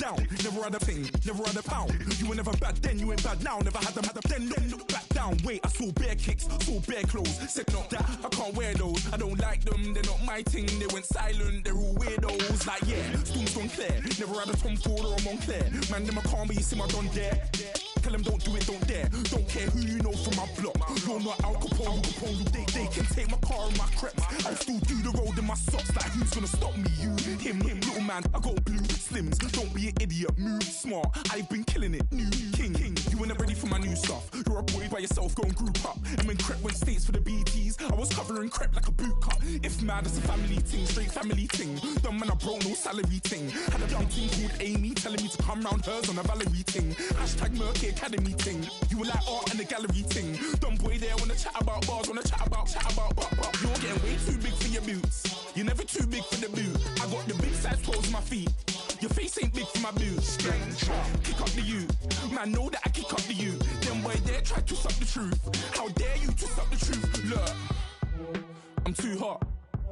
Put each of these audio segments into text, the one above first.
down. Never had a thing, never had a pound. You were never bad then, you ain't bad now. Never had them, then look back down. Wait, I saw bare kicks, saw bare clothes. Said not that, I can't wear those. I don't like them, they're not my thing. They went silent, they're all weirdos. Like yeah, storm's gone clear. Never had a Tom Ford or a Montclair. Man, them I can't be, you see my done there. Tell them don't do it, don't dare. Don't care who you know from my block. You're not Al Capone, they can take my car and my creps. I'll still do the road in my socks. Like who's gonna stop me? You, him, little man. I got blue slims. Don't be an idiot, move smart. I've been killing it, new king. You were never ready for my new stuff. You're a boy by yourself, go and group up. And when Crep went states for the BTs, I was covering Crep like a boot cut. If mad, it's a family thing, straight family thing. Dumb man, I broke no salary thing. Had a young thing called Amy telling me to come round hers on a Valerie thing. Hashtag Murky Academy thing. You were like art and the gallery thing. Dumb boy there wanna chat about bars, wanna chat about. You're getting way too big for your boots. You're never too big for the boot. I got the big size toes on my feet. Your face ain't big for my boots. Kick up the you. Man, know that I kick up the you. Them boy there try to suck the truth. How dare you to suck the truth? Look, I'm too hot.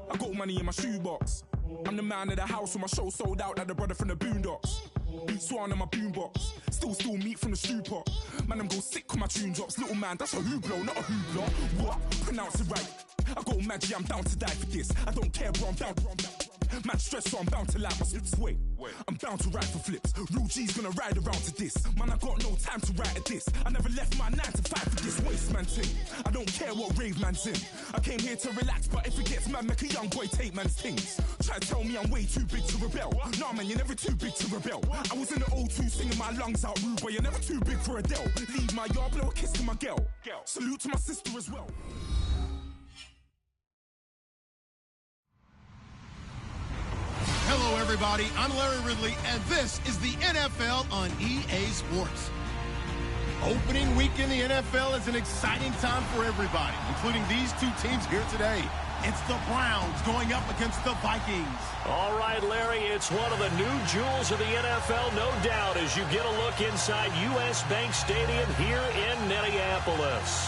I got money in my shoebox. I'm the man of the house when my show sold out like the brother from the Boondocks. Beat Swan on my boombox. Still meat from the stew pot. Man, I'm go sick when my tune drops. Little man, that's a hooplo, not a hoopla. What? Pronounce it right. I got magic, I'm down to die for this. I don't care, bro, I'm down. Man stressed, so I'm bound to lie my slips. Wait, I'm bound to ride for flips. Real G's gonna ride around to this. Man, I got no time to write at this. I never left my 9 to 5 for this waste man thing. I don't care what rave man's in. I came here to relax, but if it gets mad, make a young boy take man's things. Try to tell me I'm way too big to rebel. Nah, man, you're never too big to rebel. I was in the O2 singing my lungs out rude, but you're never too big for Adele. Leave my yard, blow a kiss to my girl. Salute to my sister as well. Hello, everybody. I'm Larry Ridley, and this is the NFL on EA Sports. Opening week in the NFL is an exciting time for everybody, including these two teams here today. It's the Browns going up against the Vikings. All right, Larry, it's one of the new jewels of the NFL, no doubt, as you get a look inside U.S. Bank Stadium here in Minneapolis.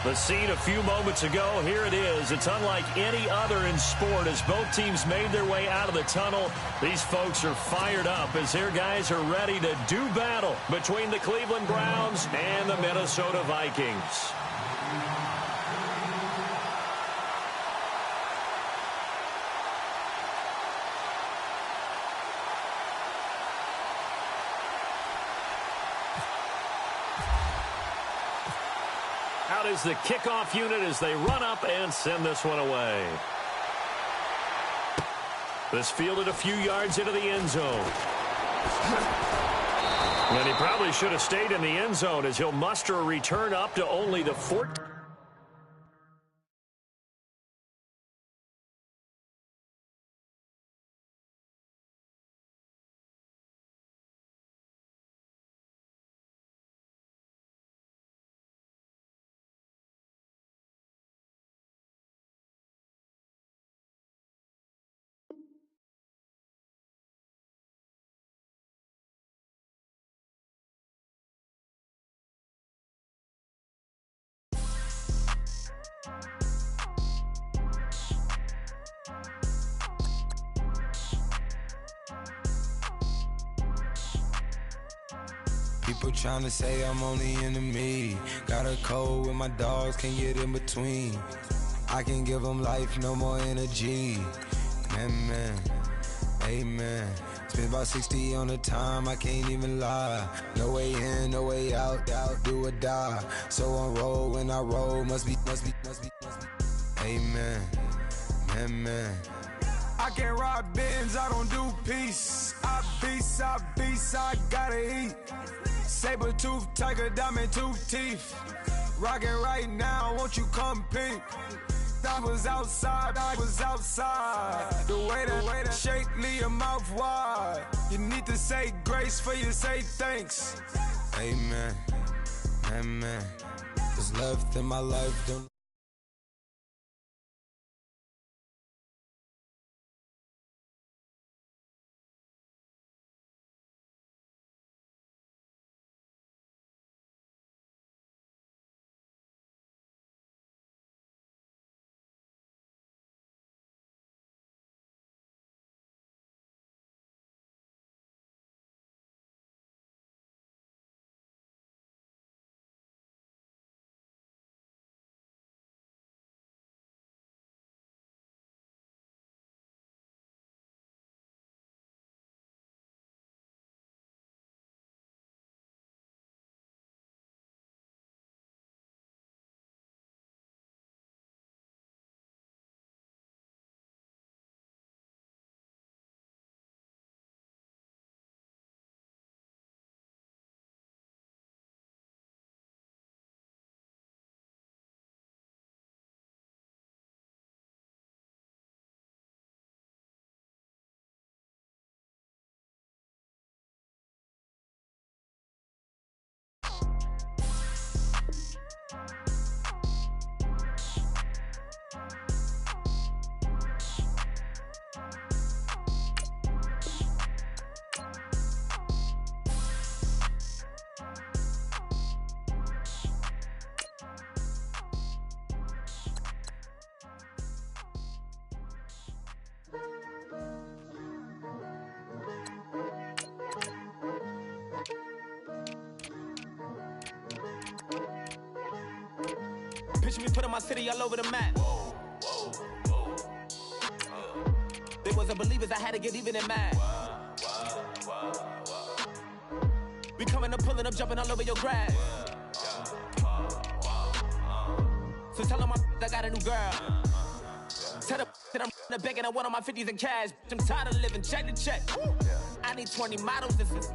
The scene a few moments ago, here it is. It's unlike any other in sport as both teams made their way out of the tunnel. These folks are fired up as their guys are ready to do battle between the Cleveland Browns and the Minnesota Vikings. Out is the kickoff unit as they run up and send this one away. This fielded a few yards into the end zone. And he probably should have stayed in the end zone as he'll muster a return up to only the 14. People tryna say I'm only in the me. Got a cold with my dogs, can't get in between. I can give them life, no more energy. Man, amen. Spent about 60 on the time, I can't even lie. No way in, no way out, do or die. So on roll when I roll, must be. Amen, man. I can't ride Benz, I don't do peace. I beast, I gotta eat. Saber tooth, tiger, diamond tooth teeth. Rockin' right now, won't you come peep? I was outside. The way that shake, leave your mouth wide. You need to say grace for you say thanks. Amen, what's left in my life, don't Pushing me, putting my city all over the map. They wasn't believers, I had to get even and mad. We coming up, pulling up, jumping all over your grass. So tell them I got a new girl. Tell them that I'm in the bank and I want all my 50s in cash. I'm tired of living check to check. I need 20 models. This is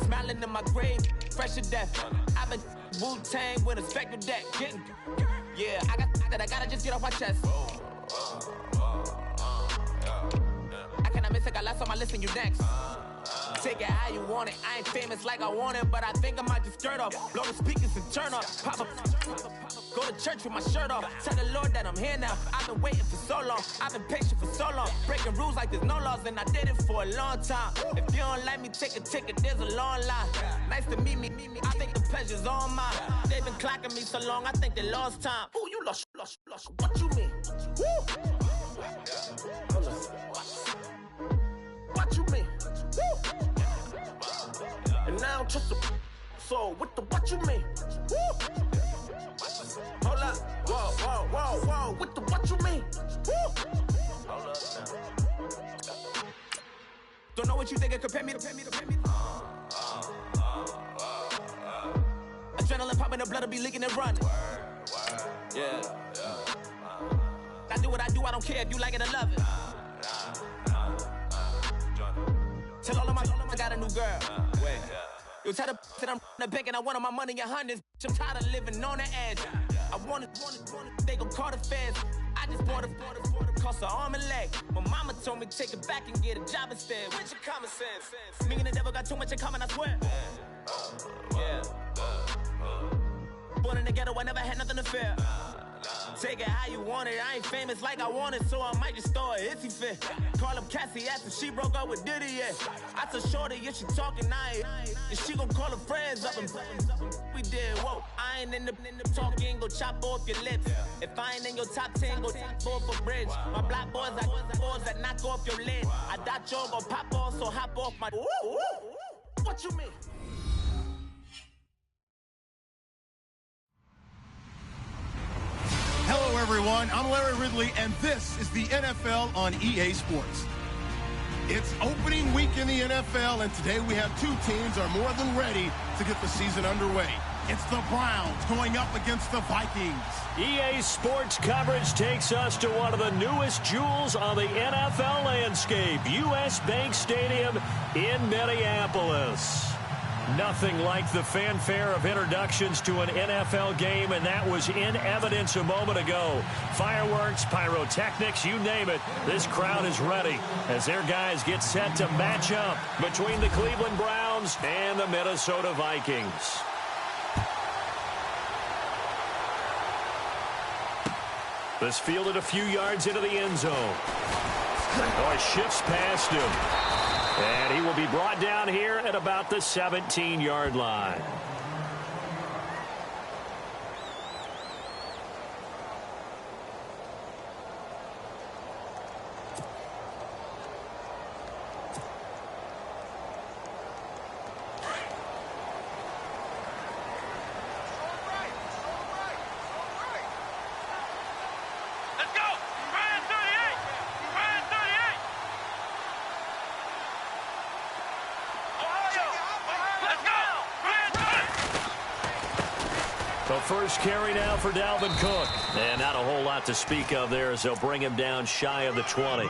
smiling in my grave, fresh to death. I've been Wu-Tang with a spectral deck. Getting, yeah, I got that. I gotta just get off my chest. I cannot miss it. Got last on my list and you next. Take it how you want it. I ain't famous like I want it, but I think I might just skirt off. Blow the speakers and turn up. Pop up. Go to church with my shirt off. Tell the Lord that I'm here now. I've been waiting for so long. I've been patient for so long. Breaking rules like there's no laws, and I did it for a long time. If you don't like me, take a ticket. There's a long line. Nice to meet me. I think the pleasure's all mine. They've been clocking me so long, I think they lost time. Ooh, you lost. What you mean? Woo! What you mean? Woo! And now I don't trust the so what you mean? Woo! Hold up, whoa, what you mean? Woo! Hold up now. Don't know what you think it compare me to. Adrenaline popping, the blood will be leaking and running. Yeah. I do what I do, I don't care if you like it or love it. Tell all of my I got a new girl. Wait. You tell the that I'm in the bank and I want all my money in hundreds. I'm tired of living on the edge. I want it, they gon' call the feds. I just bought a cost an arm and leg. My mama told me take it back and get a job instead. Where's your common sense? Me and the devil got too much in common, I swear. Yeah. Born in the ghetto, I never had nothing to fear. Take it how you want it. I ain't famous like I want it, so I might just throw a hissy fit. Call up Cassie, asked if she broke up with Diddy, yeah. I told Shorty if she talking, and she gon' call her friends up and we did, whoa. I ain't in the talking, go chop off your lips. If I ain't in your top 10, go top off a bridge. My black boys, I boys that knock off your lid. I thought you gon' pop off, so hop off my. What you mean? Hello, everyone. I'm Larry Ridley, and this is the NFL on EA Sports. It's opening week in the NFL, and today we have two teams are more than ready to get the season underway. It's the Browns going up against the Vikings. EA Sports coverage takes us to one of the newest jewels on the NFL landscape, US Bank Stadium in Minneapolis. Nothing like the fanfare of introductions to an NFL game, and that was in evidence a moment ago. Fireworks, pyrotechnics, you name it. This crowd is ready as their guys get set to match up between the Cleveland Browns and the Minnesota Vikings. This fielded a few yards into the end zone. Oh, he shifts past him. And he will be brought down here at about the 17-yard line. The first carry now for Dalvin Cook. And not a whole lot to speak of there as they'll bring him down shy of the 20.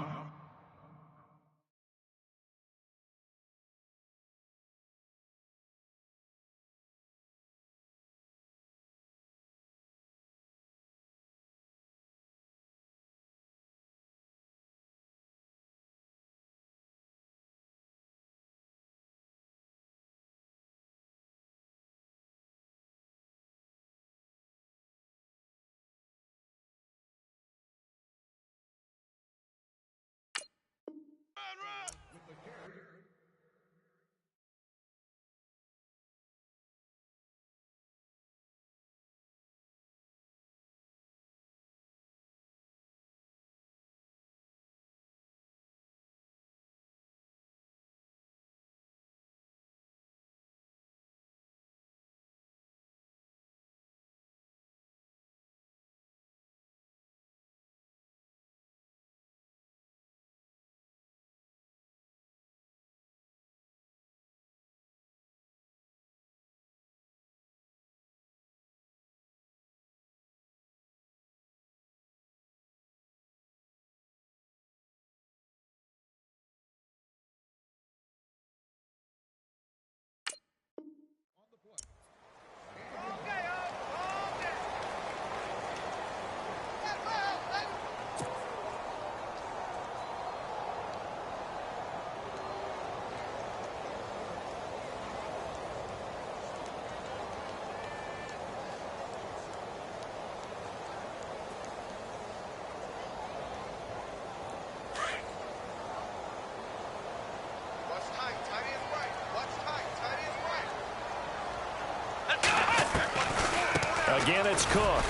Again, it's Cook.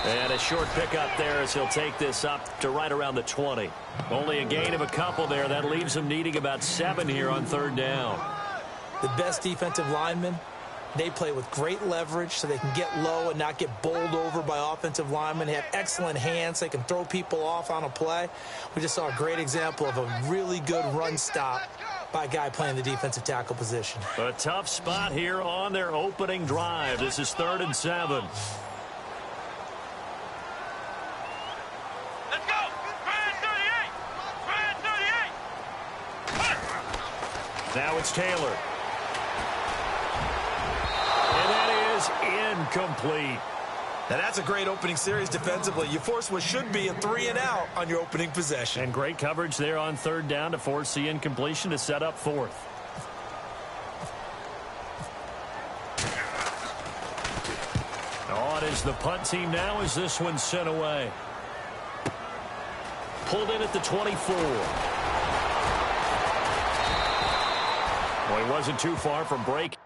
And a short pickup there as he'll take this up to right around the 20. Only a gain of a couple there. That leaves him needing about 7 here on 3rd down. The best defensive linemen, they play with great leverage so they can get low and not get bowled over by offensive linemen. They have excellent hands. They can throw people off on a play. We just saw a great example of a really good run stop by a guy playing the defensive tackle position. A tough spot here on their opening drive. This is 3rd and 7. Now it's Taylor. And that is incomplete. Now that's a great opening series defensively. You force what should be a 3-and-out on your opening possession. And great coverage there on 3rd down to force the incompletion to set up 4th. On is the punt team now as this one's sent away. Pulled in at the 24. Well, he wasn't too far from break.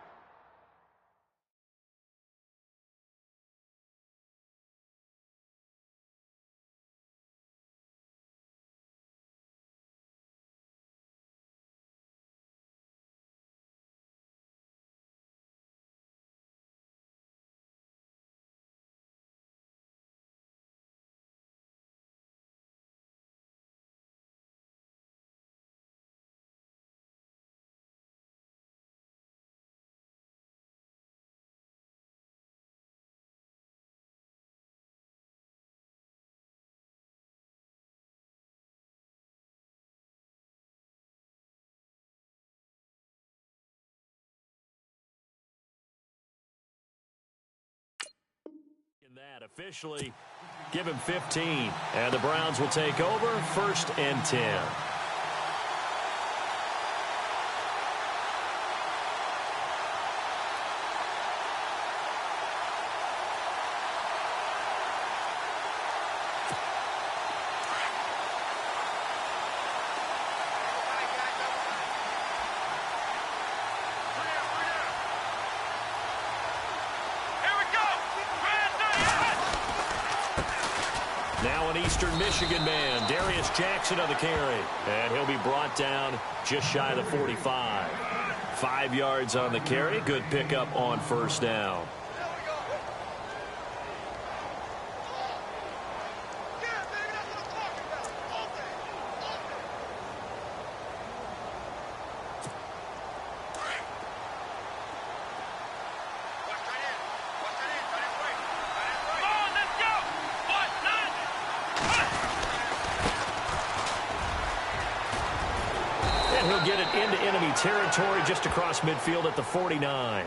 That officially give him 15, and the Browns will take over 1st and 10. Now an Eastern Michigan man, Darius Jackson on the carry. And he'll be brought down just shy of the 45. 5 yards on the carry. Good pickup on 1st down. Territory just across midfield at the 49.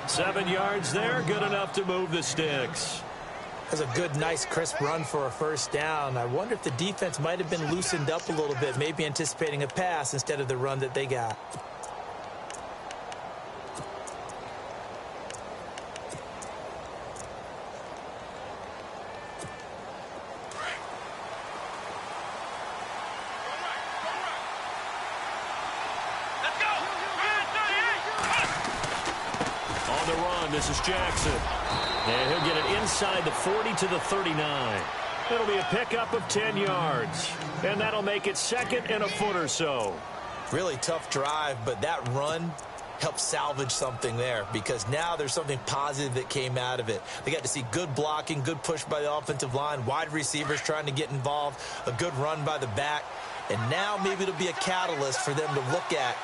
7 yards there, good enough to move the sticks. That's a good, nice, crisp run for a 1st down. I wonder if the defense might have been loosened up a little bit, maybe anticipating a pass instead of the run that they got. This is Jackson. And he'll get it inside the 40 to the 39. It'll be a pickup of 10 yards. And that'll make it 2nd and a foot or so. Really tough drive, but that run helped salvage something there because now there's something positive that came out of it. They got to see good blocking, good push by the offensive line, wide receivers trying to get involved, a good run by the back. And now maybe it'll be a catalyst for them to look at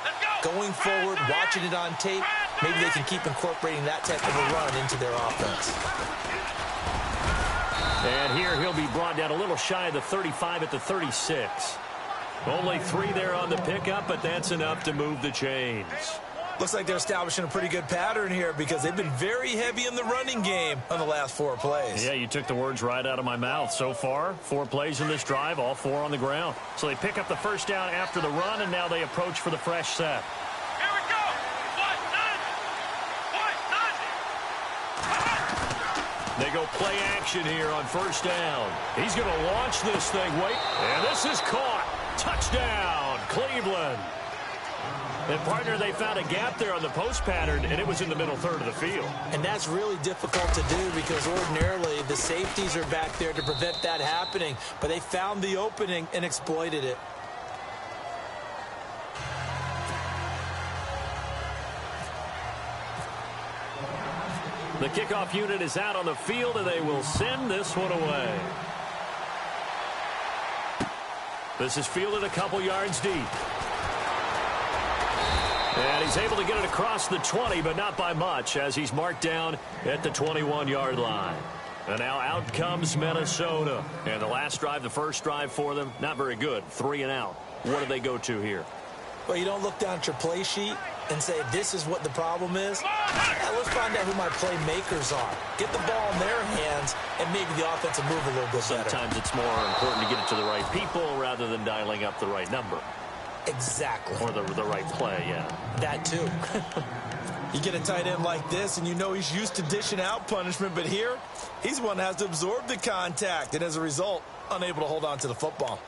going forward, watching it on tape. Maybe they can keep incorporating that type of a run into their offense. And here he'll be brought down a little shy of the 35 at the 36. Only 3 there on the pickup, but that's enough to move the chains. Looks like they're establishing a pretty good pattern here because they've been very heavy in the running game on the last 4 plays. Yeah, you took the words right out of my mouth. So far, 4 plays in this drive, all 4 on the ground. So they pick up the 1st down after the run, and now they approach for the fresh set. Here we go. They go play action here on 1st down. He's going to launch this thing. Wait, and this is caught. Touchdown, Cleveland. And, partner, they found a gap there on the post pattern, and it was in the middle third of the field. And that's really difficult to do because ordinarily the safeties are back there to prevent that happening. But they found the opening and exploited it. The kickoff unit is out on the field, and they will send this one away. This is fielded a couple yards deep. And he's able to get it across the 20, but not by much, as he's marked down at the 21-yard line. And now out comes Minnesota. And the last drive, the first drive for them, not very good. 3 and out. What do they go to here? Well, you don't look down at your play sheet and say, this is what the problem is. Yeah, let's find out who my playmakers are. Get the ball in their hands and maybe the offense will move a little bit better. Sometimes it's more important to get it to the right people rather than dialing up the right number. Exactly. Or the right play, yeah. That too. You get a tight end like this and you know he's used to dishing out punishment, but here he's the one that has to absorb the contact and as a result unable to hold on to the football.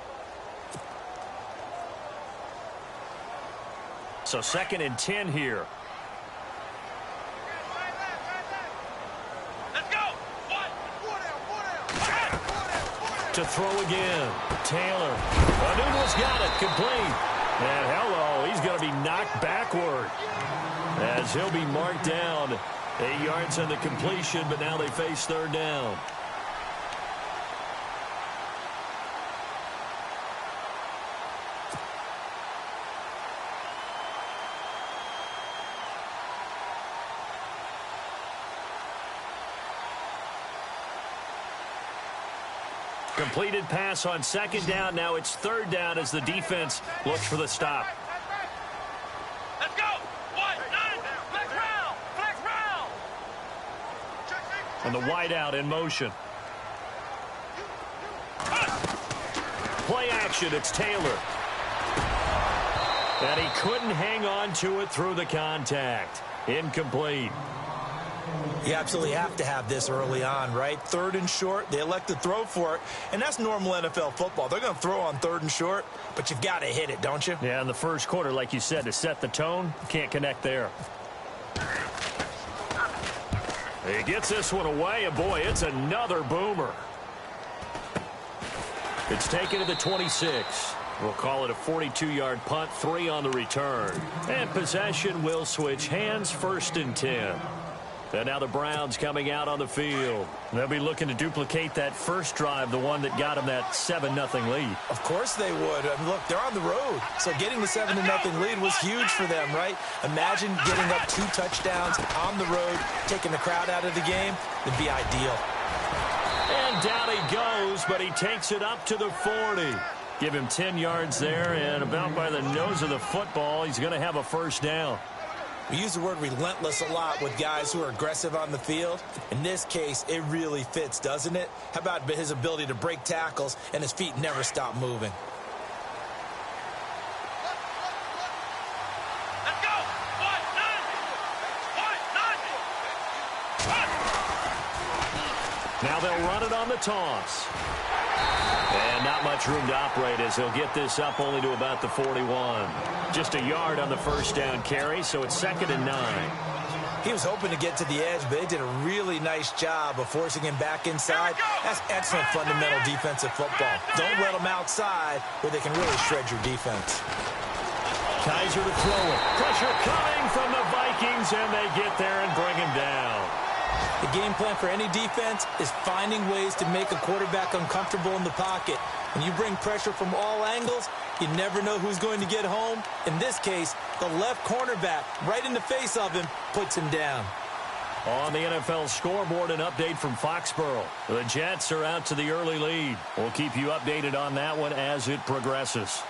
So 2nd and 10 here. Let's go. To throw again. Taylor. Nunez got it. Complete. And hello, he's going to be knocked backward as he'll be marked down. 8 yards on the completion, but now they face 3rd down. Completed pass on 2nd down. Now it's 3rd down as the defense looks for the stop. Let's go. 1, 9, flex round, flex round. And the wideout in motion. Play action. It's Taylor. And he couldn't hang on to it through the contact. Incomplete. You absolutely have to have this early on, right? 3rd and short, they elect to throw for it, and that's normal NFL football. They're going to throw on 3rd and short, but you've got to hit it, don't you? Yeah, in the first quarter, like you said, to set the tone, can't connect there. He gets this one away, and boy, it's another boomer. It's taken to the 26. We'll call it a 42-yard punt, 3 on the return. And possession will switch hands, 1st and 10. And now the Browns coming out on the field. They'll be looking to duplicate that first drive, the one that got them that 7-0 lead. Of course they would. I mean, look, they're on the road. So getting the 7-0 lead was huge for them, right? Imagine getting up 2 touchdowns on the road, taking the crowd out of the game. It'd be ideal. And down he goes, but he takes it up to the 40. Give him 10 yards there, and about by the nose of the football, he's going to have a 1st down. We use the word relentless a lot with guys who are aggressive on the field. In this case, it really fits, doesn't it? How about his ability to break tackles and his feet never stop moving? Let's go. 1, 9. Now they'll run it on the toss. And not much room to operate as he'll get this up only to about the 41. Just a yard on the 1st down carry, so it's 2nd and 9. He was hoping to get to the edge, but they did a really nice job of forcing him back inside. That's excellent fundamental defensive football. Don't let them outside where they can really shred your defense. Kaiser to throw it. Pressure coming from the Vikings, and they get there and bring him down. The game plan for any defense is finding ways to make a quarterback uncomfortable in the pocket. When you bring pressure from all angles, you never know who's going to get home. In this case, the left cornerback, right in the face of him, puts him down. On the NFL scoreboard, an update from Foxborough. The Jets are out to the early lead. We'll keep you updated on that one as it progresses.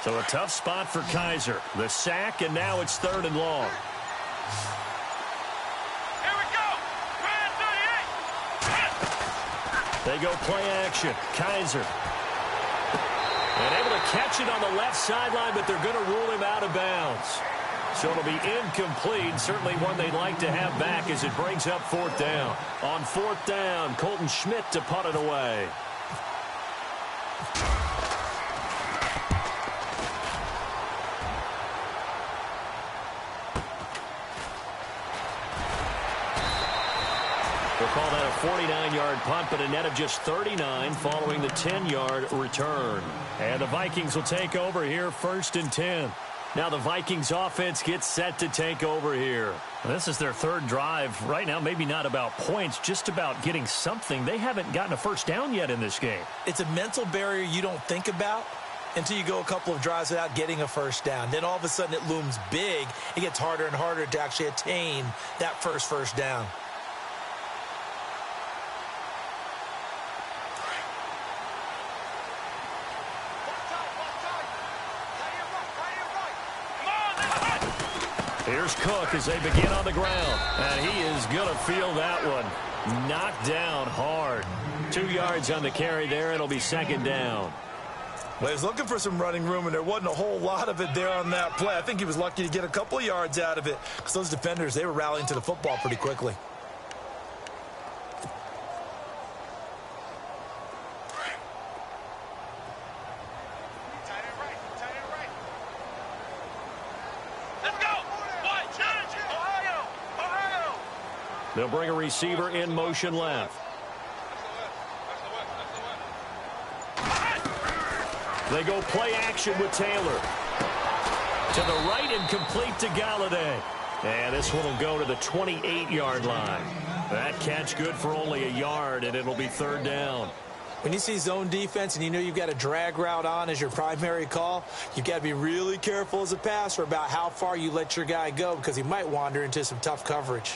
So a tough spot for Kaiser. The sack, and now it's 3rd and long. Here we go. Brand 38. They go play action. Kaiser. And able to catch it on the left sideline, but they're going to rule him out of bounds. So it'll be incomplete. Certainly one they'd like to have back as it brings up 4th down. On 4th down, Colton Schmidt to punt it away. 49-yard punt, but a net of just 39 following the 10-yard return. And the Vikings will take over here, 1st and 10. Now the Vikings offense gets set to take over here. This is their 3rd drive. Right now, maybe not about points, just about getting something. They haven't gotten a first down yet in this game. It's a mental barrier you don't think about until you go a couple of drives without getting a first down. Then all of a sudden it looms big. It gets harder and harder to actually attain that first down. Here's Cook as they begin on the ground. And he is going to feel that one. Knocked down hard. 2 yards on the carry there. It'll be 2nd down. Well, he was looking for some running room, and there wasn't a whole lot of it there on that play. I think he was lucky to get a couple of yards out of it because those defenders, they were rallying to the football pretty quickly. They'll bring a receiver in motion left. They go play action with Taylor. To the right and complete to Galladay. And this one will go to the 28-yard line. That catch good for only a yard, and it'll be 3rd down. When you see zone defense and you know you've got a drag route on as your primary call, you've got to be really careful as a passer about how far you let your guy go because he might wander into some tough coverage.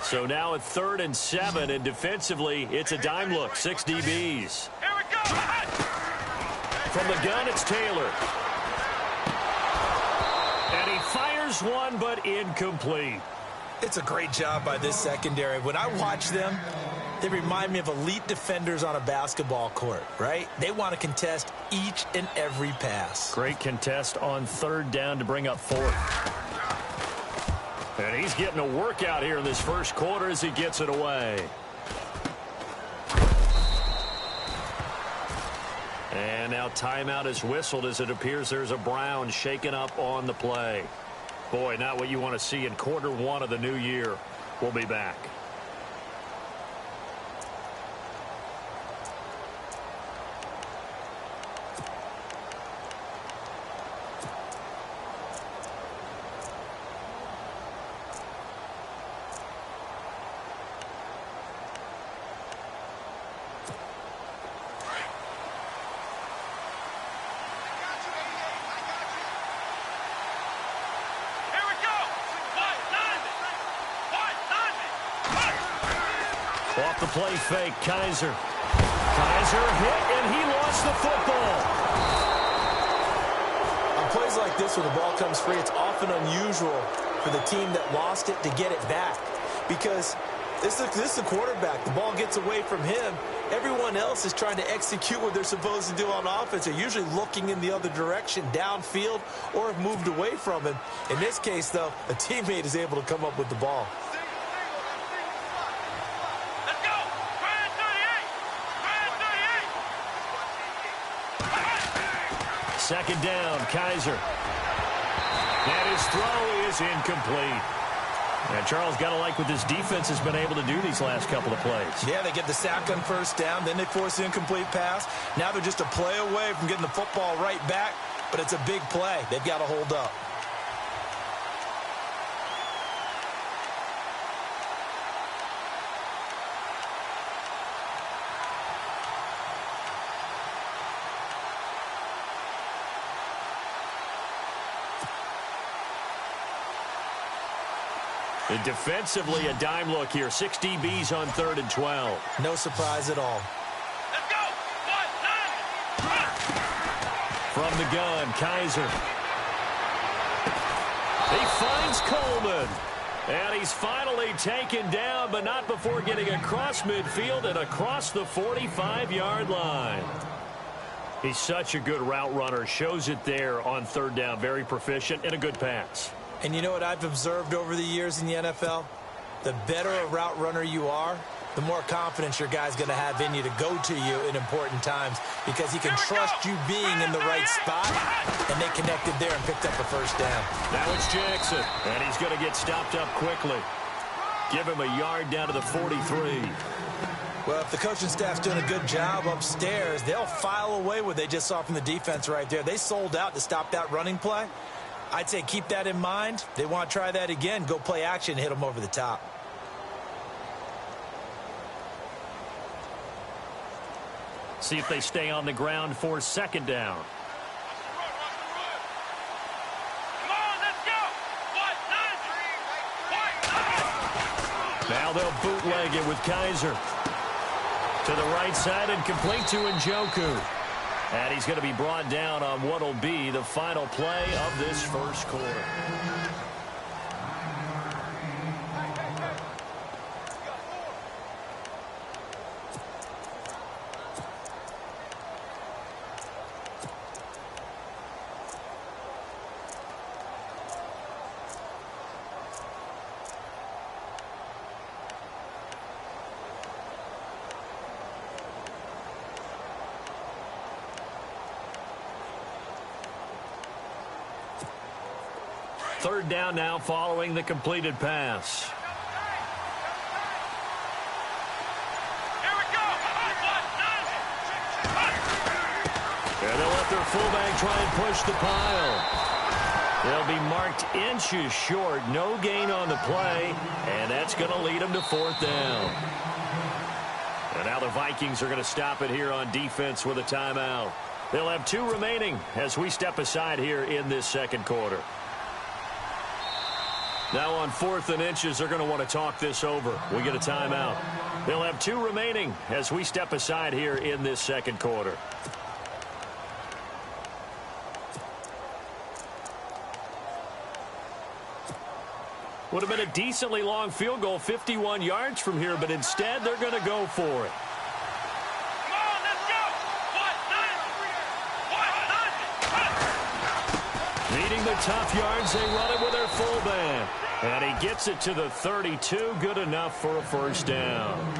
So now at 3rd and 7, and defensively, it's a dime look. 6 DBs. Here we go. From the gun, it's Taylor. And he fires one, but incomplete. It's a great job by this secondary. When I watch them, they remind me of elite defenders on a basketball court, right? They want to contest each and every pass. Great contest on 3rd down to bring up 4th. And he's getting a workout here in this first quarter as he gets it away. And now timeout is whistled as it appears there's a Brown shaken up on the play. Boy, not what you want to see in quarter 1 of the new year. We'll be back. Off the play fake, Kaiser. Kaiser hit, and he lost the football. On plays like this, when the ball comes free, it's often unusual for the team that lost it to get it back. Because this is the quarterback. The ball gets away from him. Everyone else is trying to execute what they're supposed to do on offense. They're usually looking in the other direction, downfield, or have moved away from him. In this case, though, a teammate is able to come up with the ball. Second down, Kaiser. And his throw is incomplete. And Charles, got to like what this defense has been able to do these last couple of plays. Yeah, they get the sack on 1st down, then they force the incomplete pass. Now they're just a play away from getting the football right back, but it's a big play. They've got to hold up. And defensively, a dime look here. 6 DBs on 3rd and 12. No surprise at all. Let's go. 1, 9. From the gun, Kaiser. He finds Coleman. And he's finally taken down, but not before getting across midfield and across the 45-yard line. He's such a good route runner. Shows it there on 3rd down. Very proficient and a good pass. And you know what I've observed over the years in the NFL? The better a route runner you are, the more confidence your guy's going to have in you to go to you in important times because he can trust you being in the right spot, and they connected there and picked up a first down. Now it's Jackson, and he's going to get stopped up quickly. Give him a yard down to the 43. Well, if the coaching staff's doing a good job upstairs, they'll file away what they just saw from the defense right there. They sold out to stop that running play. I'd say keep that in mind. They want to try that again. Go play action, hit them over the top. See if they stay on the ground for second down. Now they'll bootleg it with Kaiser. To the right side and complete to Njoku. And he's going to be brought down on what will be the final play of this first quarter. Third down now following the completed pass. Here we go. And they'll let their fullback try and push the pile. They'll be marked inches short. No gain on the play. And that's going to lead them to fourth down. And now the Vikings are going to stop it here on defense with a timeout. They'll have 2 remaining as we step aside here in this second quarter. Now on 4th and inches, they're going to want to talk this over. We get a timeout. They'll have 2 remaining as we step aside here in this second quarter. Would have been a decently long field goal, 51 yards from here, but instead they're going to go for it. Come on, let's go. Needing the tough yards, they run it with their fullback. And he gets it to the 32, good enough for a first down.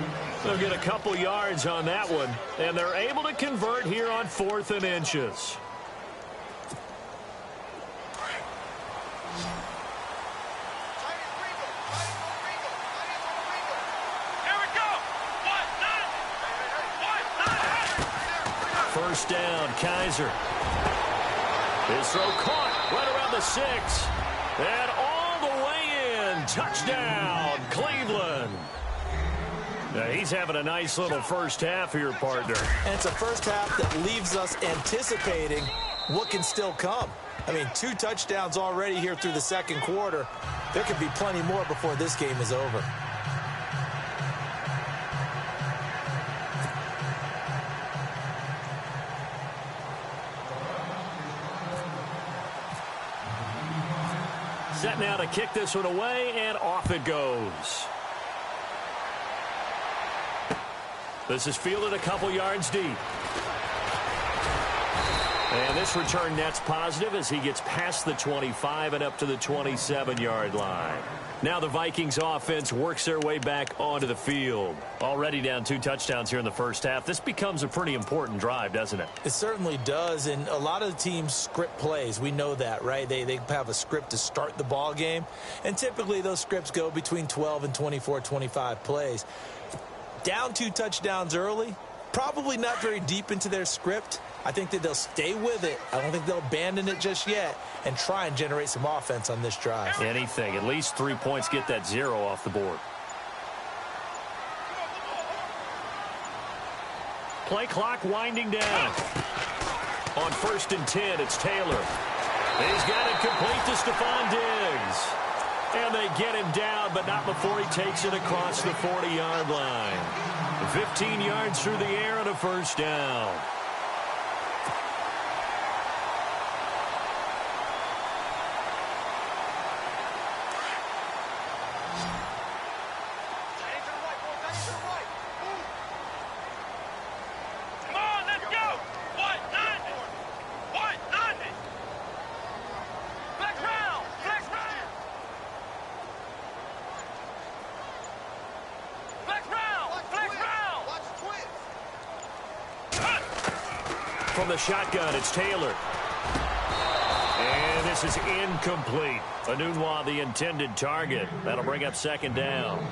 They'll get a couple yards on that one, and they're able to convert here on 4th and inches. Here we go. First down, Kaiser. His throw caught right around the 6. And all the way in. Touchdown, Cleveland. Now, he's having a nice little first half here, partner. And it's a first half that leaves us anticipating what can still come. I mean, 2 touchdowns already here through the second quarter. There could be plenty more before this game is over. Set now to kick this one away, and off it goes. This is fielded a couple yards deep. And this return net's positive as he gets past the 25 and up to the 27-yard line. Now the Vikings offense works their way back onto the field. Already down 2 touchdowns here in the first half. This becomes a pretty important drive, doesn't it? It certainly does, and a lot of the teams script plays. We know that, right? They have a script to start the ball game, and typically those scripts go between 12 and 24, 25 plays. Down 2 touchdowns early, probably not very deep into their script. I think that they'll stay with it. I don't think they'll abandon it just yet and try and generate some offense on this drive. Anything. At least 3 points, get that 0 off the board. Play clock winding down. On 1st and 10, it's Taylor. He's got it complete to Stephon Diggs. And they get him down, but not before he takes it across the 40-yard line. 15 yards through the air and a first down. from the shotgun. It's Taylor. And this is incomplete. Anunwa, the intended target. That'll bring up second down.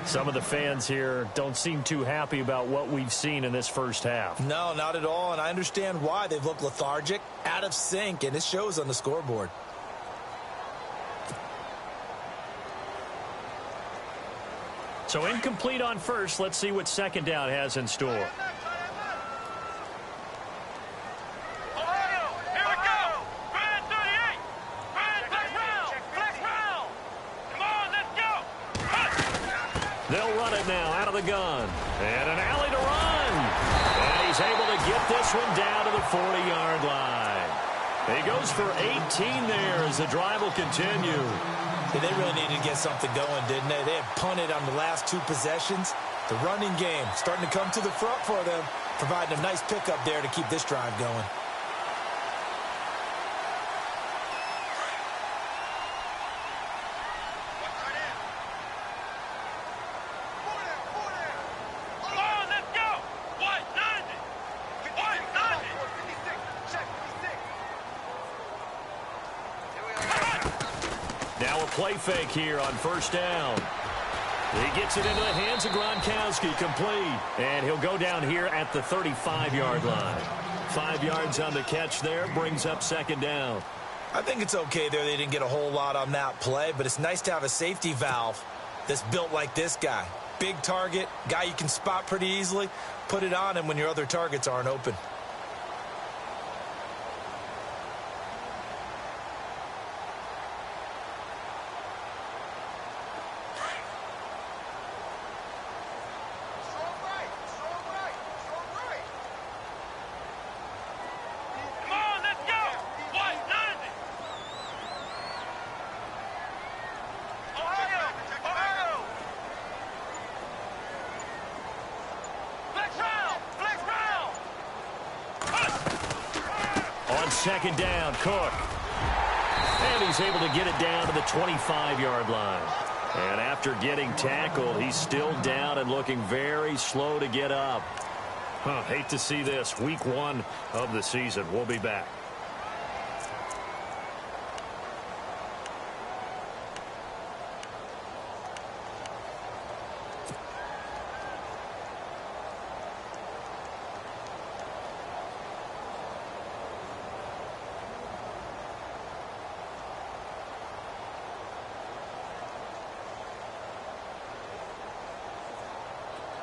Some of the fans here don't seem too happy about what we've seen in this first half. No, not at all, and I understand why. They've looked lethargic, out of sync, and it shows on the scoreboard. So incomplete on first. Let's see what second down has in store. They'll run it now out of the gun. And an alley to run. And he's able to get this one down to the 40-yard line. He goes for 18 there as the drive will continue. Yeah, they really needed to get something going, didn't they? They had punted on the last two possessions. The running game starting to come to the front for them, providing a nice pickup there to keep this drive going. Play fake here on first down. He gets it into the hands of Gronkowski, complete. And he'll go down here at the 35-yard line. 5 yards on the catch there, brings up second down. I think it's okay there. They didn't get a whole lot on that play, but it's nice to have a safety valve that's built like this guy. Big target, guy you can spot pretty easily. Put it on him when your other targets aren't open. Second down, Cook. And he's able to get it down to the 25-yard line. And after getting tackled, he's still down and looking very slow to get up. Hate to see this. Week 1 of the season. We'll be back.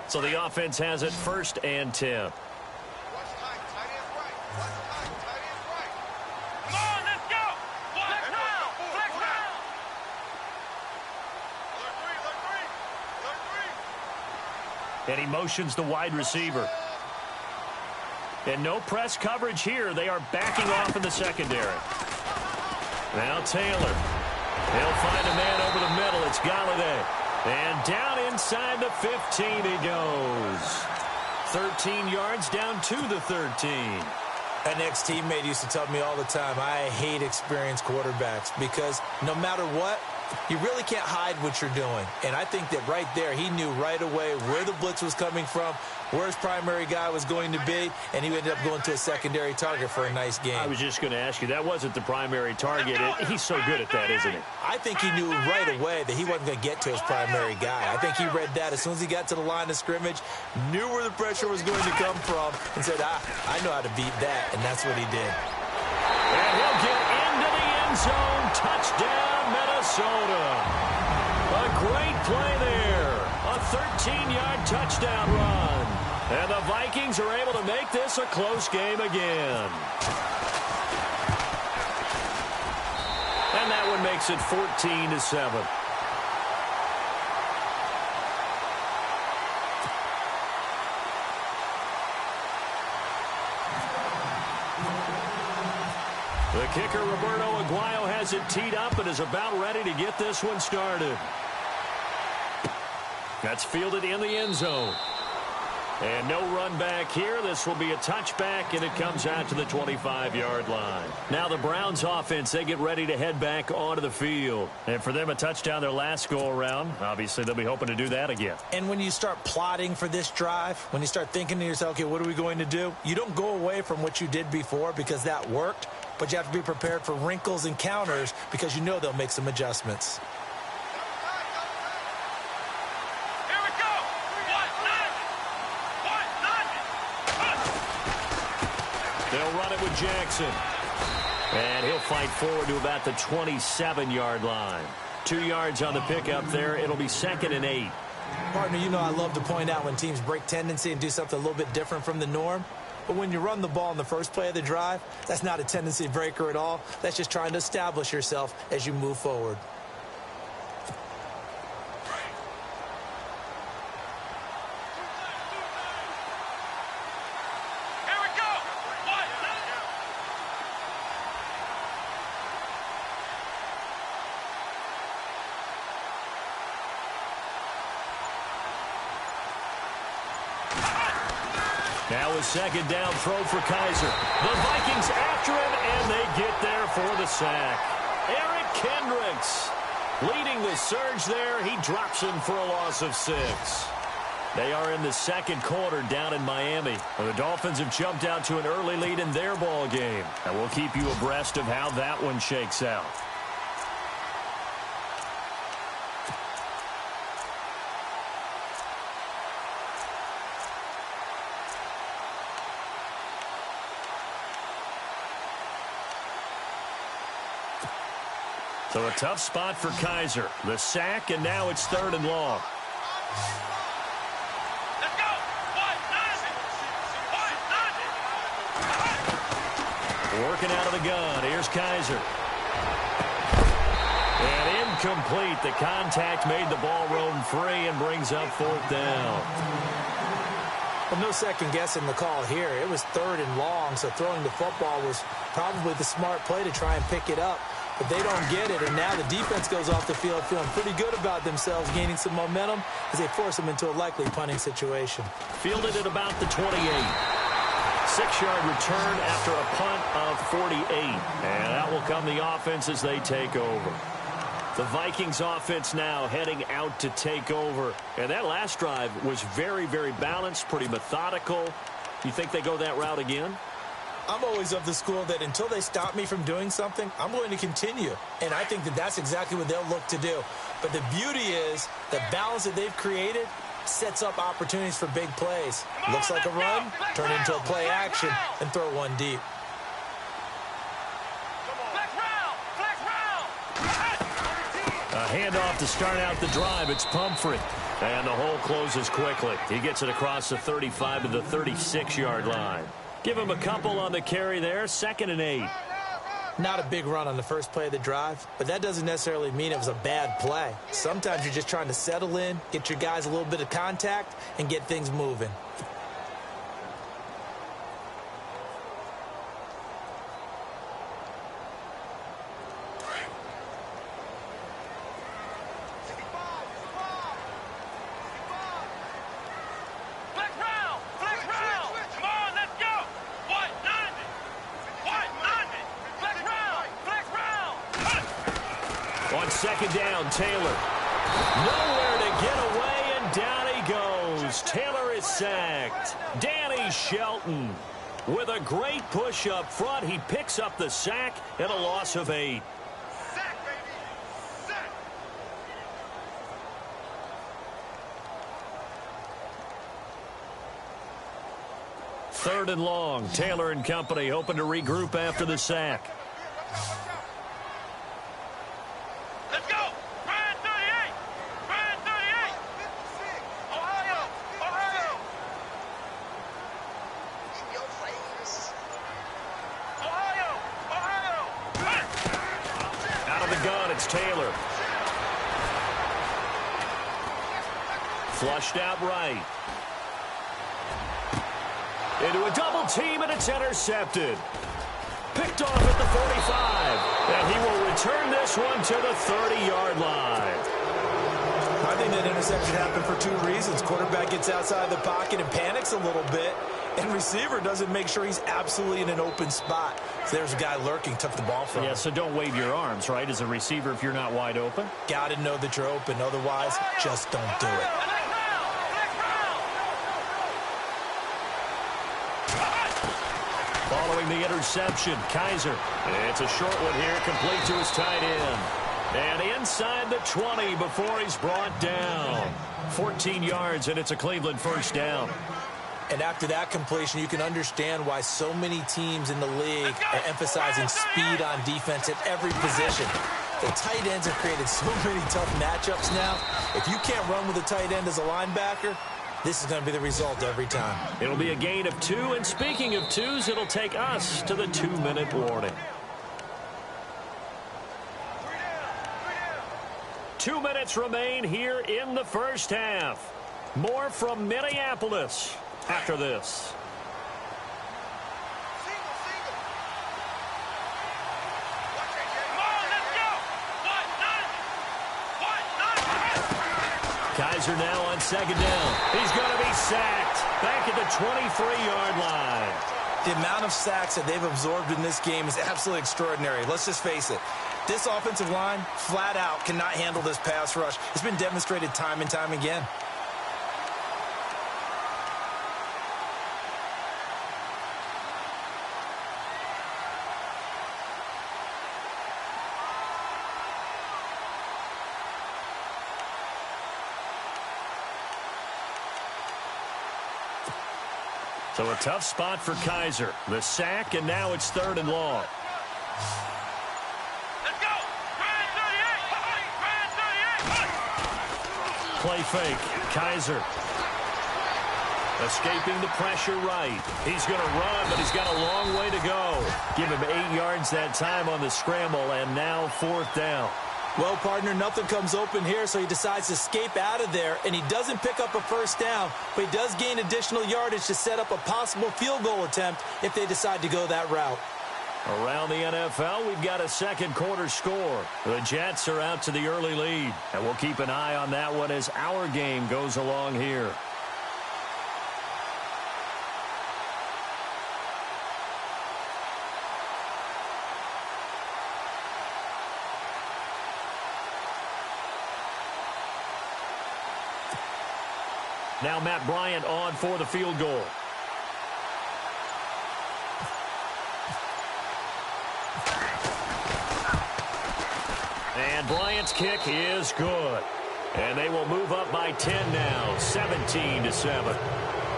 So the offense has it first and 10. And he motions the wide receiver. And no press coverage here. They are backing off in the secondary. Now Taylor. He'll find a man over the middle. It's Galladay. And down inside the 15 he goes. 13 yards down to the 13. An ex-teammate used to tell me all the time, I hate experienced quarterbacks because no matter what, you really can't hide what you're doing. And I think that right there, he knew right away where the blitz was coming from, where his primary guy was going to be, and he ended up going to a secondary target for a nice game. I was just going to ask you, that wasn't the primary target. He's so good at that, isn't he? I think he knew right away that he wasn't going to get to his primary guy. I think he read that as soon as he got to the line of scrimmage, knew where the pressure was going to come from, and said, I know how to beat that, and that's what he did. And he'll get into the end zone. Touchdown, Minnesota. A great play there. A 13-yard touchdown run. And the Vikings are able to make this a close game again. And that one makes it 14-7. The kicker, Roberto Aguayo, has it teed up and is about ready to get this one started. That's fielded in the end zone. And no run back here. This will be a touchback, and it comes out to the 25-yard line. Now the Browns offense, they get ready to head back onto the field. And for them, a touchdown their last go-around. Obviously, they'll be hoping to do that again. And when you start plotting for this drive, when you start thinking to yourself, okay, what are we going to do? You don't go away from what you did before because that worked, but you have to be prepared for wrinkles and counters because you know they'll make some adjustments. They'll run it with Jackson. And he'll fight forward to about the 27-yard line. 2 yards on the pickup there. It'll be 2nd and 8. Partner, you know I love to point out when teams break tendency and do something a little bit different from the norm. But when you run the ball in the first play of the drive, that's not a tendency breaker at all. That's just trying to establish yourself as you move forward. Now a second down throw for Kaiser. The Vikings after him, and they get there for the sack. Eric Kendricks leading the surge there. He drops him for a loss of 6. They are in the second quarter down in Miami. Well, the Dolphins have jumped out to an early lead in their ball game. And we'll keep you abreast of how that one shakes out. So a tough spot for Kaiser. The sack, and now it's 3rd and long. Let's go! Working out of the gun. Here's Kaiser. And incomplete. The contact made the ball roam free and brings up 4th down. Well, no second guessing the call here. It was 3rd and long, so throwing the football was probably the smart play to try and pick it up. But they don't get it, and now the defense goes off the field feeling pretty good about themselves, gaining some momentum as they force them into a likely punting situation. Fielded at about the 28. 6-yard return after a punt of 48. And out will come the offense as they take over. The Vikings offense now heading out to take over. And that last drive was very, very balanced, pretty methodical. You think they go that route again? I'm always of the school that until they stop me from doing something, I'm going to continue. And I think that that's exactly what they'll look to do. But the beauty is the balance that they've created sets up opportunities for big plays. Looks like a run, turn into a play action, and throw one deep. A handoff to start out the drive. It's Pumphrey. And the hole closes quickly. He gets it across the 35 to the 36-yard line. Give him a couple on the carry there. 2nd and 8. Not a big run on the first play of the drive, but that doesn't necessarily mean it was a bad play. Sometimes you're just trying to settle in, get your guys a little bit of contact, and get things moving. Second down, Taylor. Nowhere to get away, and down he goes. Taylor is sacked. Danny Shelton with a great push up front. He picks up the sack and a loss of 8. Sack, baby. Sack. Third and long. Taylor and company hoping to regroup after the sack. Taylor. Flushed out right. Into a double team, and it's intercepted. Picked off at the 45. And he will return this one to the 30-yard line. I think think that interception happened for two reasons. Quarterback gets outside the pocket and panics a little bit, and receiver doesn't make sure he's absolutely in an open spot. So there's a guy lurking, took the ball from him. Yeah, so don't wave your arms, right, as a receiver if you're not wide open? Got to know that you're open. Otherwise, just don't do it. Following the interception, Kaiser. It's a short one here, complete to his tight end. And inside the 20 before he's brought down. 14 yards, and it's a Cleveland first down. And after that completion, you can understand why so many teams in the league are emphasizing speed on defense at every position. The tight ends have created so many tough matchups now. If you can't run with a tight end as a linebacker, this is going to be the result every time. It'll be a gain of 2, and speaking of 2s, it'll take us to the 2-minute warning. 2 minutes remain here in the first half. More from Minneapolis after this. Kaiser now on second down. He's going to be sacked back at the 23-yard line. The amount of sacks that they've absorbed in this game is absolutely extraordinary. Let's just face it. This offensive line, flat out, cannot handle this pass rush. It's been demonstrated time and time again. So a tough spot for Kaiser. The sack, and now it's 3rd and long. Let's go! Ryan 38! Ryan 38! Play fake. Kaiser. Escaping the pressure right. He's going to run, but he's got a long way to go. Give him 8 yards that time on the scramble, and now 4th down. Well, partner, nothing comes open here, so he decides to escape out of there, and he doesn't pick up a first down, but he does gain additional yardage to set up a possible field goal attempt if they decide to go that route. Around the NFL, we've got a second quarter score. The Jets are out to the early lead, and we'll keep an eye on that one as our game goes along here. Now Matt Bryant on for the field goal. And Bryant's kick is good. And they will move up by 10 now, 17-7.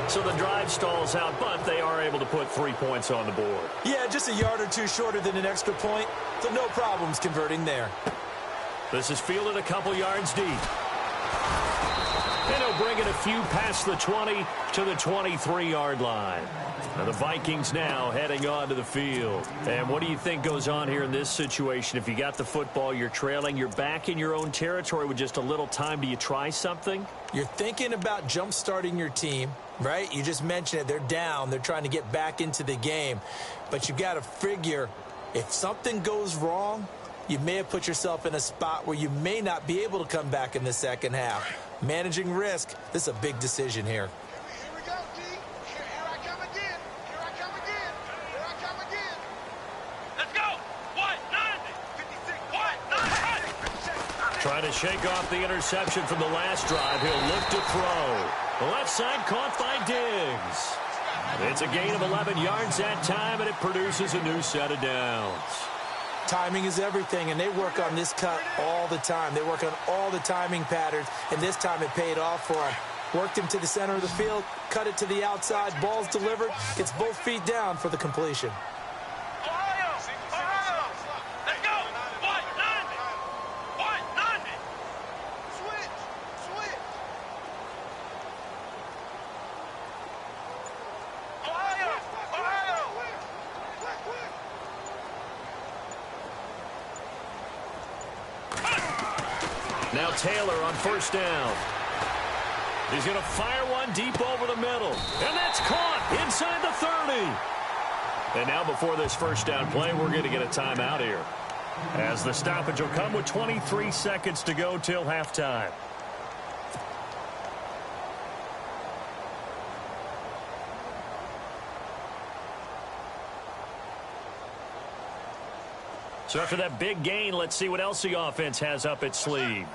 So the drive stalls out, but they are able to put 3 points on the board. Yeah, just a yard or two shorter than an extra point, so no problems converting there. This is fielded a couple yards deep. And he'll bring it a few past the 20 to the 23-yard line. Now the Vikings now heading onto the field. And what do you think goes on here in this situation? If you got the football, you're trailing, you're back in your own territory with just a little time. Do you try something? You're thinking about jump-starting your team, right? You just mentioned it. They're down. They're trying to get back into the game. But you've got to figure if something goes wrong, you may have put yourself in a spot where you may not be able to come back in the second half. Managing risk, this is a big decision here. Here we go, D. Here I come again. Here I come again. Here I come again. Let's go! 190! 56! 190! Trying to shake off the interception from the last drive. He'll look to throw. The left side caught by Diggs. It's a gain of 11 yards that time, and it produces a new set of downs. Timing is everything, and they work on this cut all the time. They work on all the timing patterns, and this time it paid off for him. Worked him to the center of the field, cut it to the outside, ball's delivered, gets both feet down for the completion. Ohio! Ohio! Let's go! 190! 190! Switch. Ohio! Ohio! Now Taylor on first down. He's going to fire one deep over the middle. And that's caught inside the 30. And now before this first down play, we're going to get a timeout here, as the stoppage will come with 23 seconds to go till halftime. So after that big gain, let's see what else the offense has up its sleeve.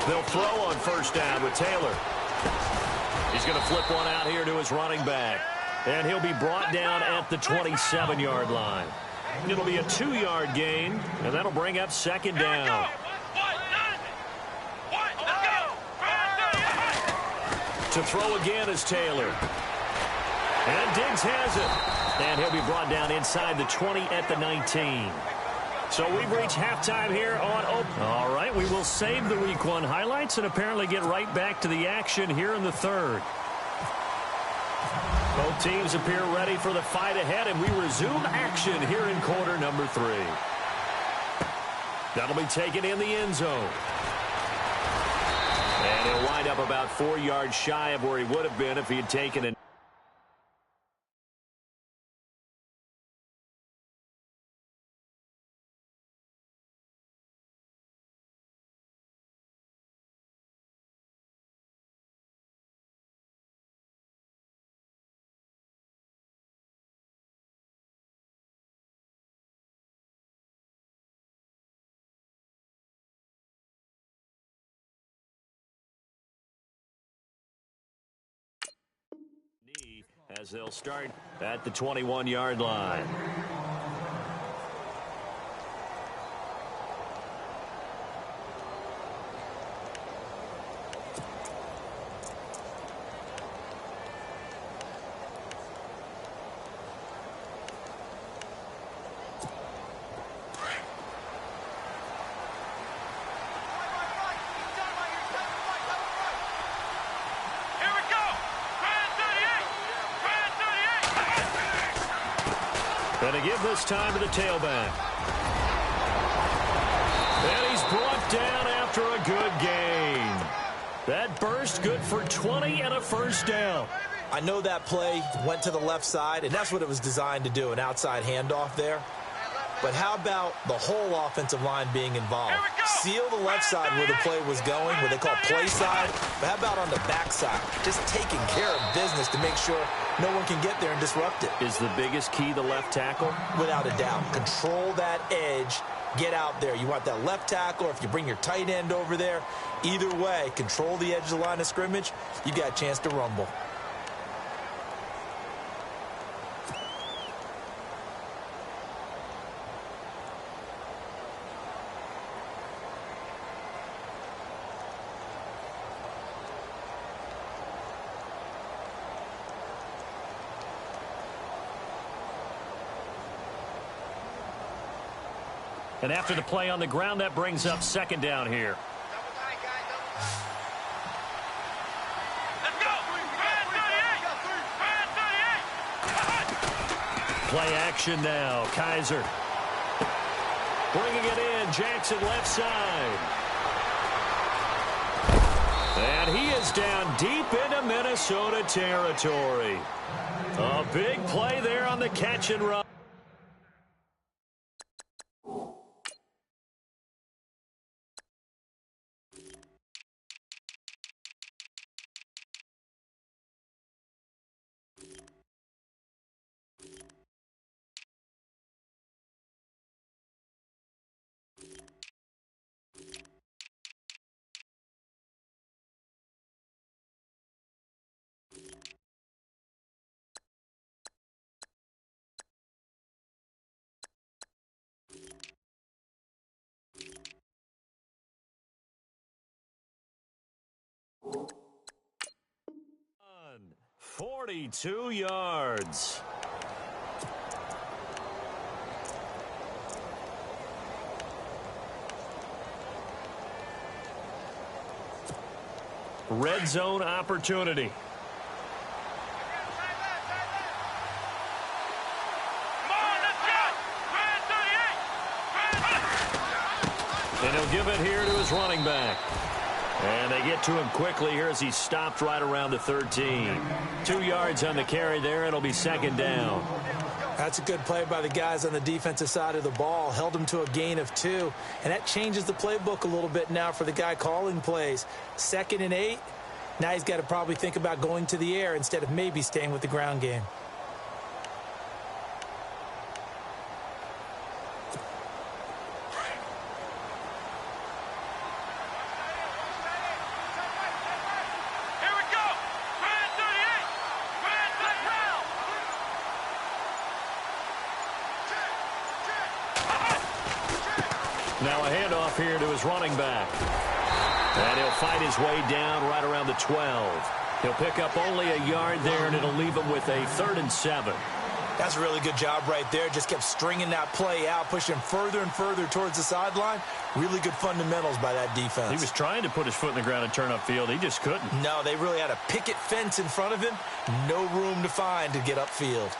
They'll throw on first down with Taylor. He's going to flip one out here to his running back. And he'll be brought down at the 27-yard line. It'll be a 2-yard gain, and that'll bring up second down. To throw again is Taylor. And Diggs has it. And he'll be brought down inside the 20 at the 19. So we've reached halftime here on Open. All right, we will save the Week 1 highlights and apparently get right back to the action here in the third. Both teams appear ready for the fight ahead, and we resume action here in quarter number 3. That'll be taken in the end zone. And he'll wind up about 4 yards shy of where he would have been if he had taken it. As they'll start at the 21-yard line. And to give this time to the tailback. And he's brought down after a good gain. That burst good for 20 and a first down. I know that play went to the left side, and that's what it was designed to do, an outside handoff there. But how about the whole offensive line being involved? Seal the left side where the play was going, what they call play side. But how about on the back side? Just taking care of business to make sure no one can get there and disrupt it. Is the biggest key the left tackle? Without a doubt. Control that edge. Get out there. You want that left tackle, or if you bring your tight end over there, either way, control the edge of the line of scrimmage, you got a chance to rumble. And after the play on the ground, that brings up second down here. Let's go! Play action now. Kaiser. Bringing it in. Jackson left side. And he is down deep into Minnesota territory. A big play there on the catch and run. On 42 yards. Red zone opportunity. And he'll give it here to his running back. And they get to him quickly here as he stopped right around the 13. 2 yards on the carry there. It'll be second down. That's a good play by the guys on the defensive side of the ball. Held them to a gain of 2. And that changes the playbook a little bit now for the guy calling plays. 2nd and 8. Now he's got to probably think about going to the air instead of maybe staying with the ground game. Now a handoff here to his running back. And he'll fight his way down right around the 12. He'll pick up only a yard there, and it'll leave him with a 3rd and 7. That's a really good job right there. Just kept stringing that play out, pushing further and further towards the sideline. Really good fundamentals by that defense. He was trying to put his foot in the ground and turn upfield. He just couldn't. No, they really had a picket fence in front of him. No room to find to get upfield.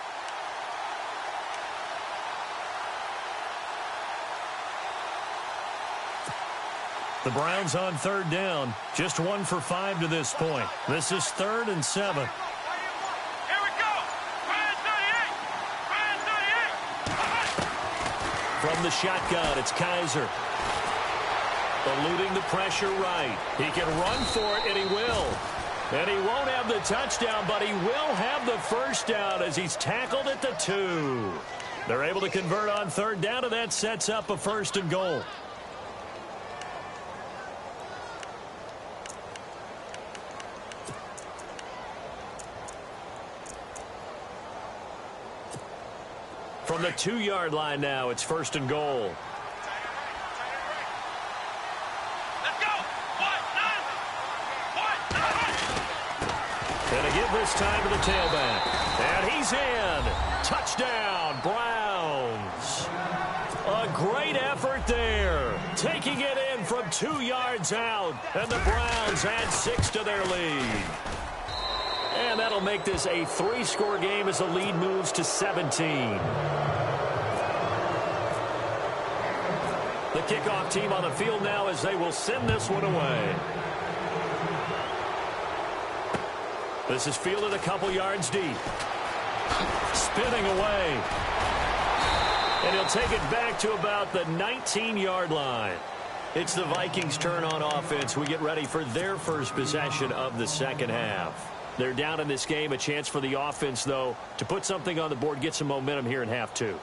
The Browns on 3rd down. Just 1 for 5 to this point. This is 3rd and 7. Here we go. Brand 38. From the shotgun, it's Kaiser. Eluding the pressure right. He can run for it, and he will. And he won't have the touchdown, but he will have the first down as he's tackled at the 2. They're able to convert on 3rd down, and that sets up a 1st and goal. From the 2-yard line now, it's 1st and goal. Let's go. And a give this time to the tailback. And he's in. Touchdown, Browns. A great effort there. Taking it in from 2 yards out. And the Browns add 6 to their lead. And that'll make this a 3-score game as the lead moves to 17. The kickoff team on the field now as they will send this one away. This is fielded a couple yards deep. Spinning away. And he'll take it back to about the 19-yard line. It's the Vikings' turn on offense. We get ready for their first possession of the second half. They're down in this game. A chance for the offense, though, to put something on the board, get some momentum here in half 2.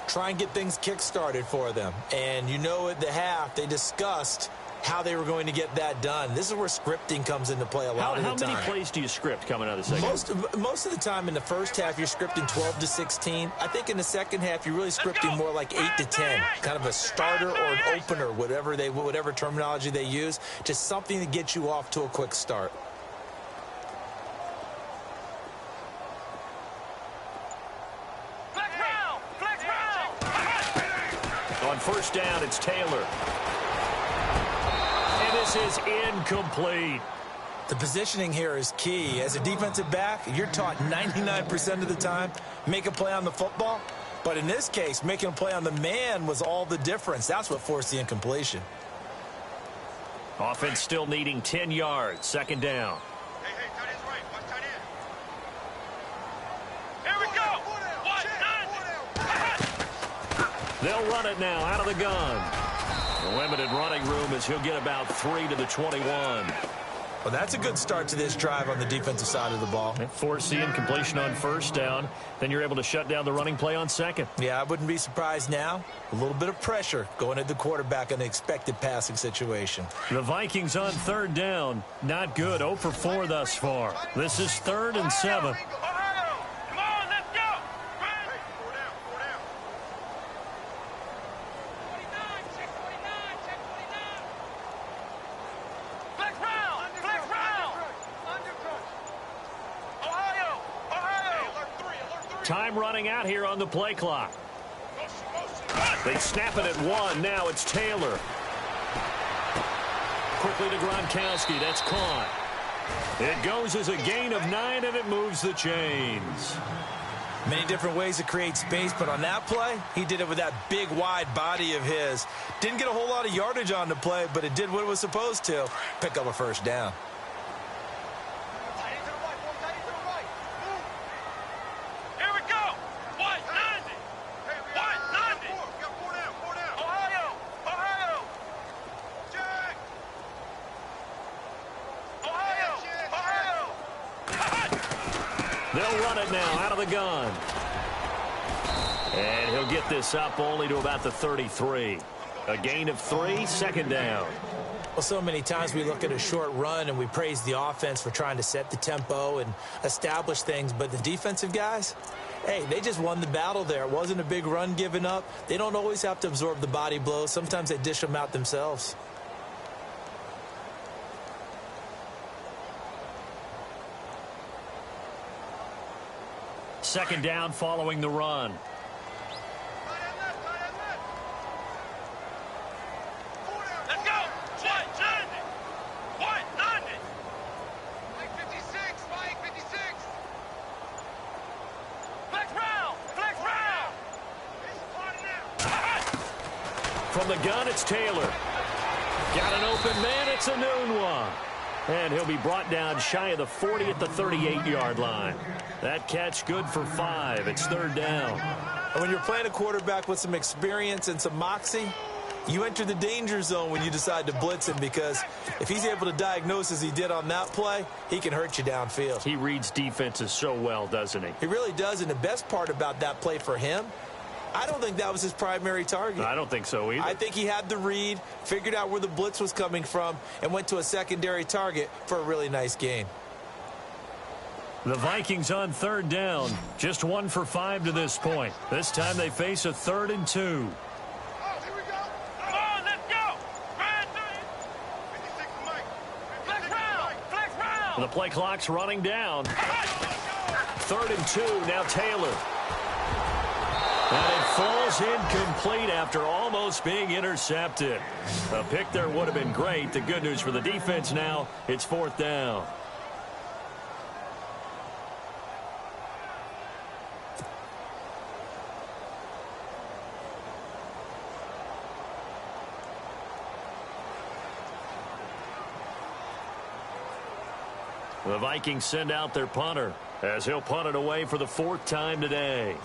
Try and get things kick-started for them. And you know at the half, they discussed how they were going to get that done. This is where scripting comes into play a lot of the time. How many plays do you script coming out of the second? Most of the time in the first half, you're scripting 12 to 16. I think in the second half, you're really scripting more like 8 to 10. Kind of a starter or an opener, whatever terminology they use. Just something to get you off to a quick start. On 1st down, it's Taylor. And this is incomplete. The positioning here is key. As a defensive back, you're taught 99% of the time, make a play on the football. But in this case, making a play on the man was all the difference. That's what forced the incompletion. Offense still needing 10 yards. 2nd down. Hey, tight end's right. Watch tight end. Here we go. 1-9. They'll run it now out of the gun. The limited running room as he'll get about 3 to the 21. Well, that's a good start to this drive on the defensive side of the ball. Force the incompletion on 1st down. Then you're able to shut down the running play on 2nd. Yeah, I wouldn't be surprised now. A little bit of pressure going at the quarterback in an expected passing situation. The Vikings on 3rd down. Not good. 0 for 4 thus far. This is 3rd and 7. Time running out here on the play clock. They snap it at 1. Now it's Taylor. Quickly to Gronkowski. That's caught. It goes as a gain of 9, and it moves the chains. Many different ways to create space, but on that play, he did it with that big, wide body of his. Didn't get a whole lot of yardage on the play, but it did what it was supposed to. Pick up a first down. Here we go. White 90. White 90. Ohio. Ohio. Jack. Ohio. They'll run it now out of the gun. And he'll get this up only to about the 33. A gain of 3, second down. Well, so many times we look at a short run and we praise the offense for trying to set the tempo and establish things, but the defensive guys, hey, they just won the battle there. It wasn't a big run given up. They don't always have to absorb the body blows. Sometimes they dish them out themselves. Second down following the run. Let's go. White 90. White 90. White 56. White 56. Flex round. Flex round. From the gun, it's Taylor. Got an open man. It's a noon one. And he'll be brought down shy of the 40 at the 38-yard line. That catch good for 5. It's third down. And when you're playing a quarterback with some experience and some moxie, you enter the danger zone when you decide to blitz him, because if he's able to diagnose as he did on that play, he can hurt you downfield. He reads defenses so well, doesn't he? He really does, and the best part about that play for him, I don't think that was his primary target. I don't think so either. I think he had the read, figured out where the blitz was coming from, and went to a secondary target for a really nice gain. The Vikings on third down. Just 1 for 5 to this point. This time they face a 3rd and 2. Oh, here we go. Come on, let's go. Brand 56 Mike. Flex round. Flex round. The play clock's running down. 3rd and 2. Now Taylor. And it falls incomplete after almost being intercepted. A pick there would have been great. The good news for the defense now, it's 4th down. The Vikings send out their punter as he'll punt it away for the 4th time today.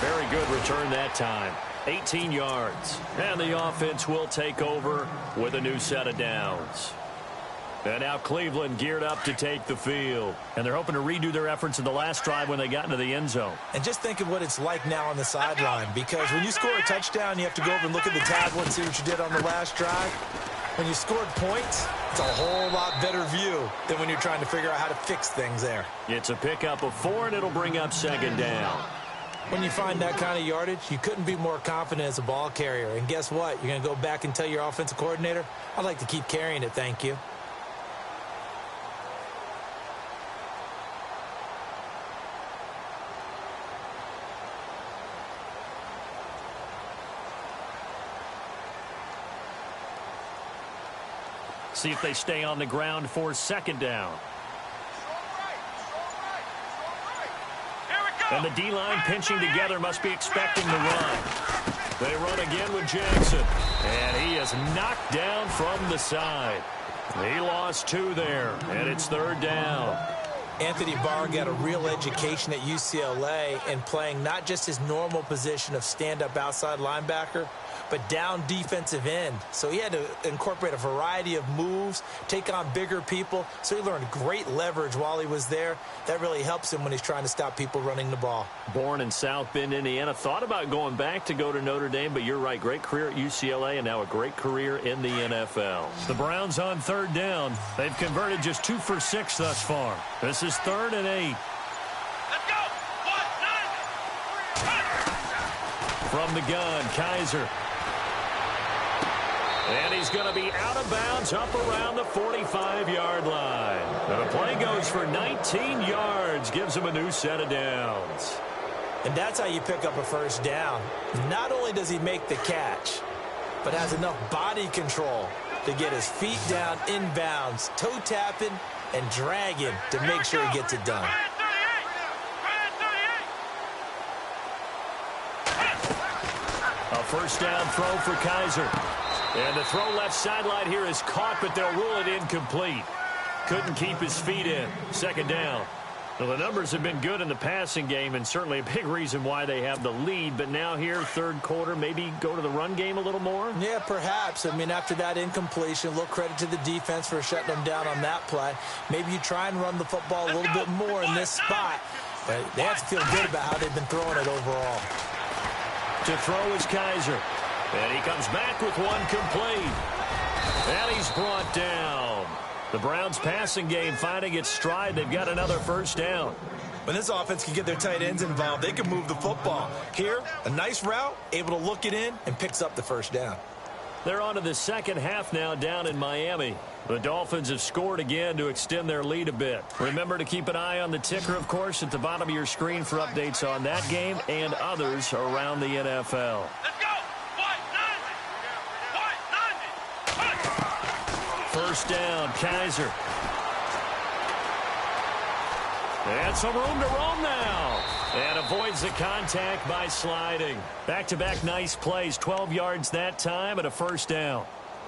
Very good return that time. 18 yards. And the offense will take over with a new set of downs. And now Cleveland geared up to take the field. And they're hoping to redo their efforts in the last drive when they got into the end zone. And just think of what it's like now on the sideline, because when you score a touchdown, you have to go over and look at the tablet and see what you did on the last drive. When you scored points, it's a whole lot better view than when you're trying to figure out how to fix things there. It's a pickup of 4, and it'll bring up 2nd down. When you find that kind of yardage, you couldn't be more confident as a ball carrier. And guess what? You're going to go back and tell your offensive coordinator, I'd like to keep carrying it, thank you. See if they stay on the ground for 2nd down. And the D-line pinching together must be expecting the run. They run again with Jackson. And he is knocked down from the side. He lost 2 there, and it's 3rd down. Anthony Barr got a real education at UCLA in playing not just his normal position of stand-up outside linebacker, but down defensive end. So he had to incorporate a variety of moves, take on bigger people. So he learned great leverage while he was there. That really helps him when he's trying to stop people running the ball. Born in South Bend, Indiana. Thought about going back to go to Notre Dame, but you're right. Great career at UCLA and now a great career in the NFL. The Browns on 3rd down. They've converted just 2 for 6 thus far. This is 3rd and 8. Let's go. 1, 9. From the gun, Kaiser. And he's going to be out of bounds up around the 45-yard line. And the play goes for 19 yards, gives him a new set of downs. And that's how you pick up a first down. Not only does he make the catch, but has enough body control to get his feet down inbounds, toe tapping and dragging to make sure he gets it done. A first down throw for Kaiser. And the throw left sideline here is caught, but they'll rule it incomplete. Couldn't keep his feet in. Second down. Well, the numbers have been good in the passing game, and certainly a big reason why they have the lead. But now here, third quarter, maybe go to the run game a little more? Yeah, perhaps. I mean, after that incompletion, a little credit to the defense for shutting them down on that play. Maybe you try and run the football a little bit more in this spot. But they have to feel good about how they've been throwing it overall. To throw is Kaiser. And he comes back with one complete. And he's brought down. The Browns' passing game finding its stride. They've got another first down. When this offense can get their tight ends involved, they can move the football. Here, a nice route, able to look it in, and picks up the first down. They're on to the second half now down in Miami. The Dolphins have scored again to extend their lead a bit. Remember to keep an eye on the ticker, of course, at the bottom of your screen for updates on that game and others around the NFL. Let's go! First down, Kaiser. And some room to roam now. And avoids the contact by sliding. Back-to-back nice plays, 12 yards that time and a first down.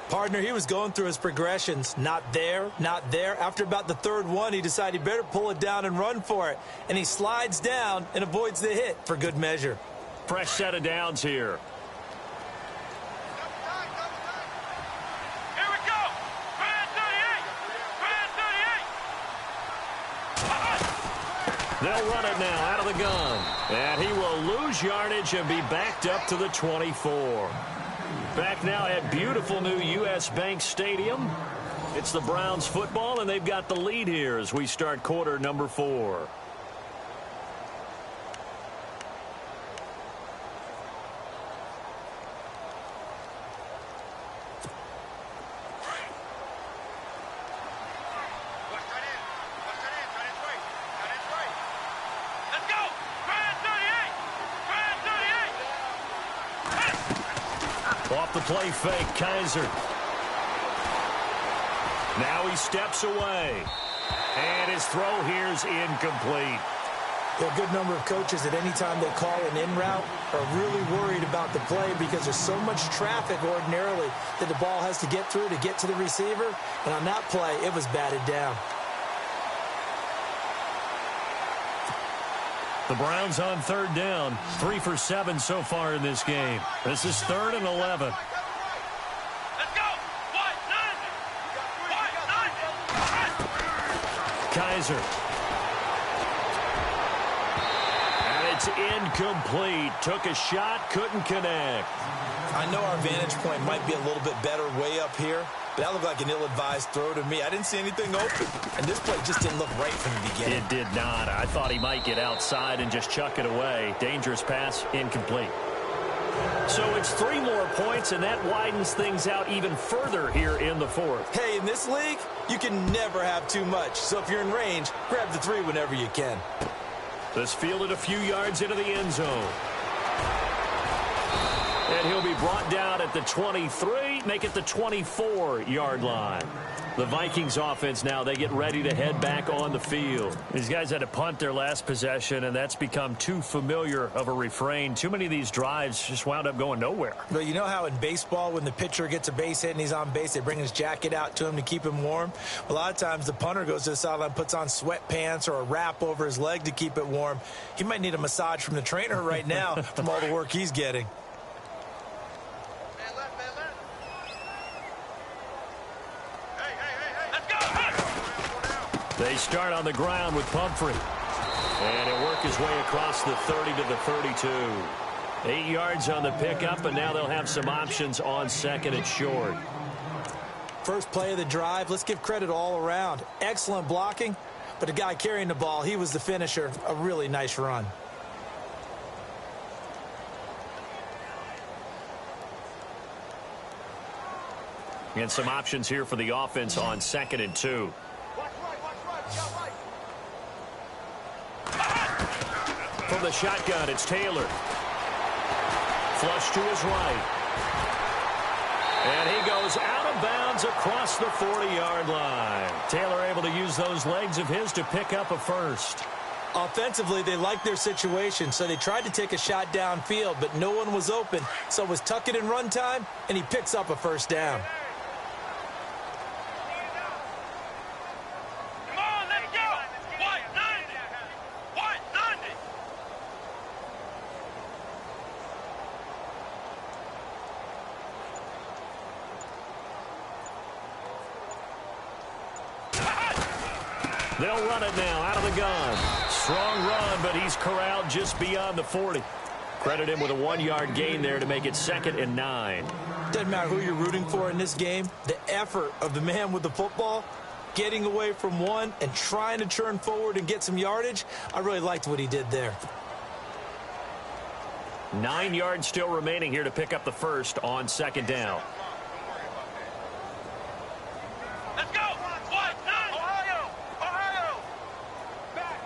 Partner, he was going through his progressions. Not there, not there. After about the third one, he decided he better pull it down and run for it. And he slides down and avoids the hit for good measure. Fresh set of downs here. They'll run it now out of the gun. And he will lose yardage and be backed up to the 24. Back now at beautiful new U.S. Bank Stadium. It's the Browns football, and they've got the lead here as we start quarter number 4. Off the play fake, Kaiser. Now he steps away. And his throw here is incomplete. There are a good number of coaches at any time they call an in route are really worried about the play because there's so much traffic ordinarily that the ball has to get through to get to the receiver. And on that play, it was batted down. The Browns on third down. 3 for 7 so far in this game. This is 3rd and 11. Let's go! Kaiser. And it's incomplete. Took a shot, couldn't connect. I know our vantage point might be a little bit better way up here, but that looked like an ill-advised throw to me. I didn't see anything open, and this play just didn't look right from the beginning. It did not. I thought he might get outside and just chuck it away. Dangerous pass, incomplete. So it's 3 more points, and that widens things out even further here in the 4th. Hey, in this league, you can never have too much. So if you're in range, grab the 3 whenever you can. This fielded a few yards into the end zone. And he'll be brought down at the 23, make it the 24-yard line. The Vikings offense now, they get ready to head back on the field. These guys had to punt their last possession, and that's become too familiar of a refrain. Too many of these drives just wound up going nowhere. Well, you know how in baseball, when the pitcher gets a base hit and he's on base, they bring his jacket out to him to keep him warm? A lot of times the punter goes to the sideline, puts on sweatpants or a wrap over his leg to keep it warm. He might need a massage from the trainer right now from all the work he's getting. They start on the ground with Pumphrey. And he'll work his way across the 30 to the 32. 8 yards on the pickup, and now they'll have some options on second and short. First play of the drive, let's give credit all around. Excellent blocking, but the guy carrying the ball, he was the finisher. A really nice run. And some options here for the offense on second and 2. From the shotgun. It's Taylor. Flush to his right. And he goes out of bounds across the 40-yard line. Taylor able to use those legs of his to pick up a first. Offensively, they liked their situation, so they tried to take a shot downfield, but no one was open. So it was tuck it in run time, and he picks up a first down. Come on, let's go. White 90. White 90. They'll run it now out of the gun. Strong run, but he's corralled just beyond the 40. Credit him with a 1-yard gain there to make it 2nd and 9. Doesn't matter who you're rooting for in this game. The effort of the man with the football, getting away from one and trying to turn forward and get some yardage, I really liked what he did there. 9 yards still remaining here to pick up the first on 2nd down. Let's go. White 90. Ohio. Ohio. Back.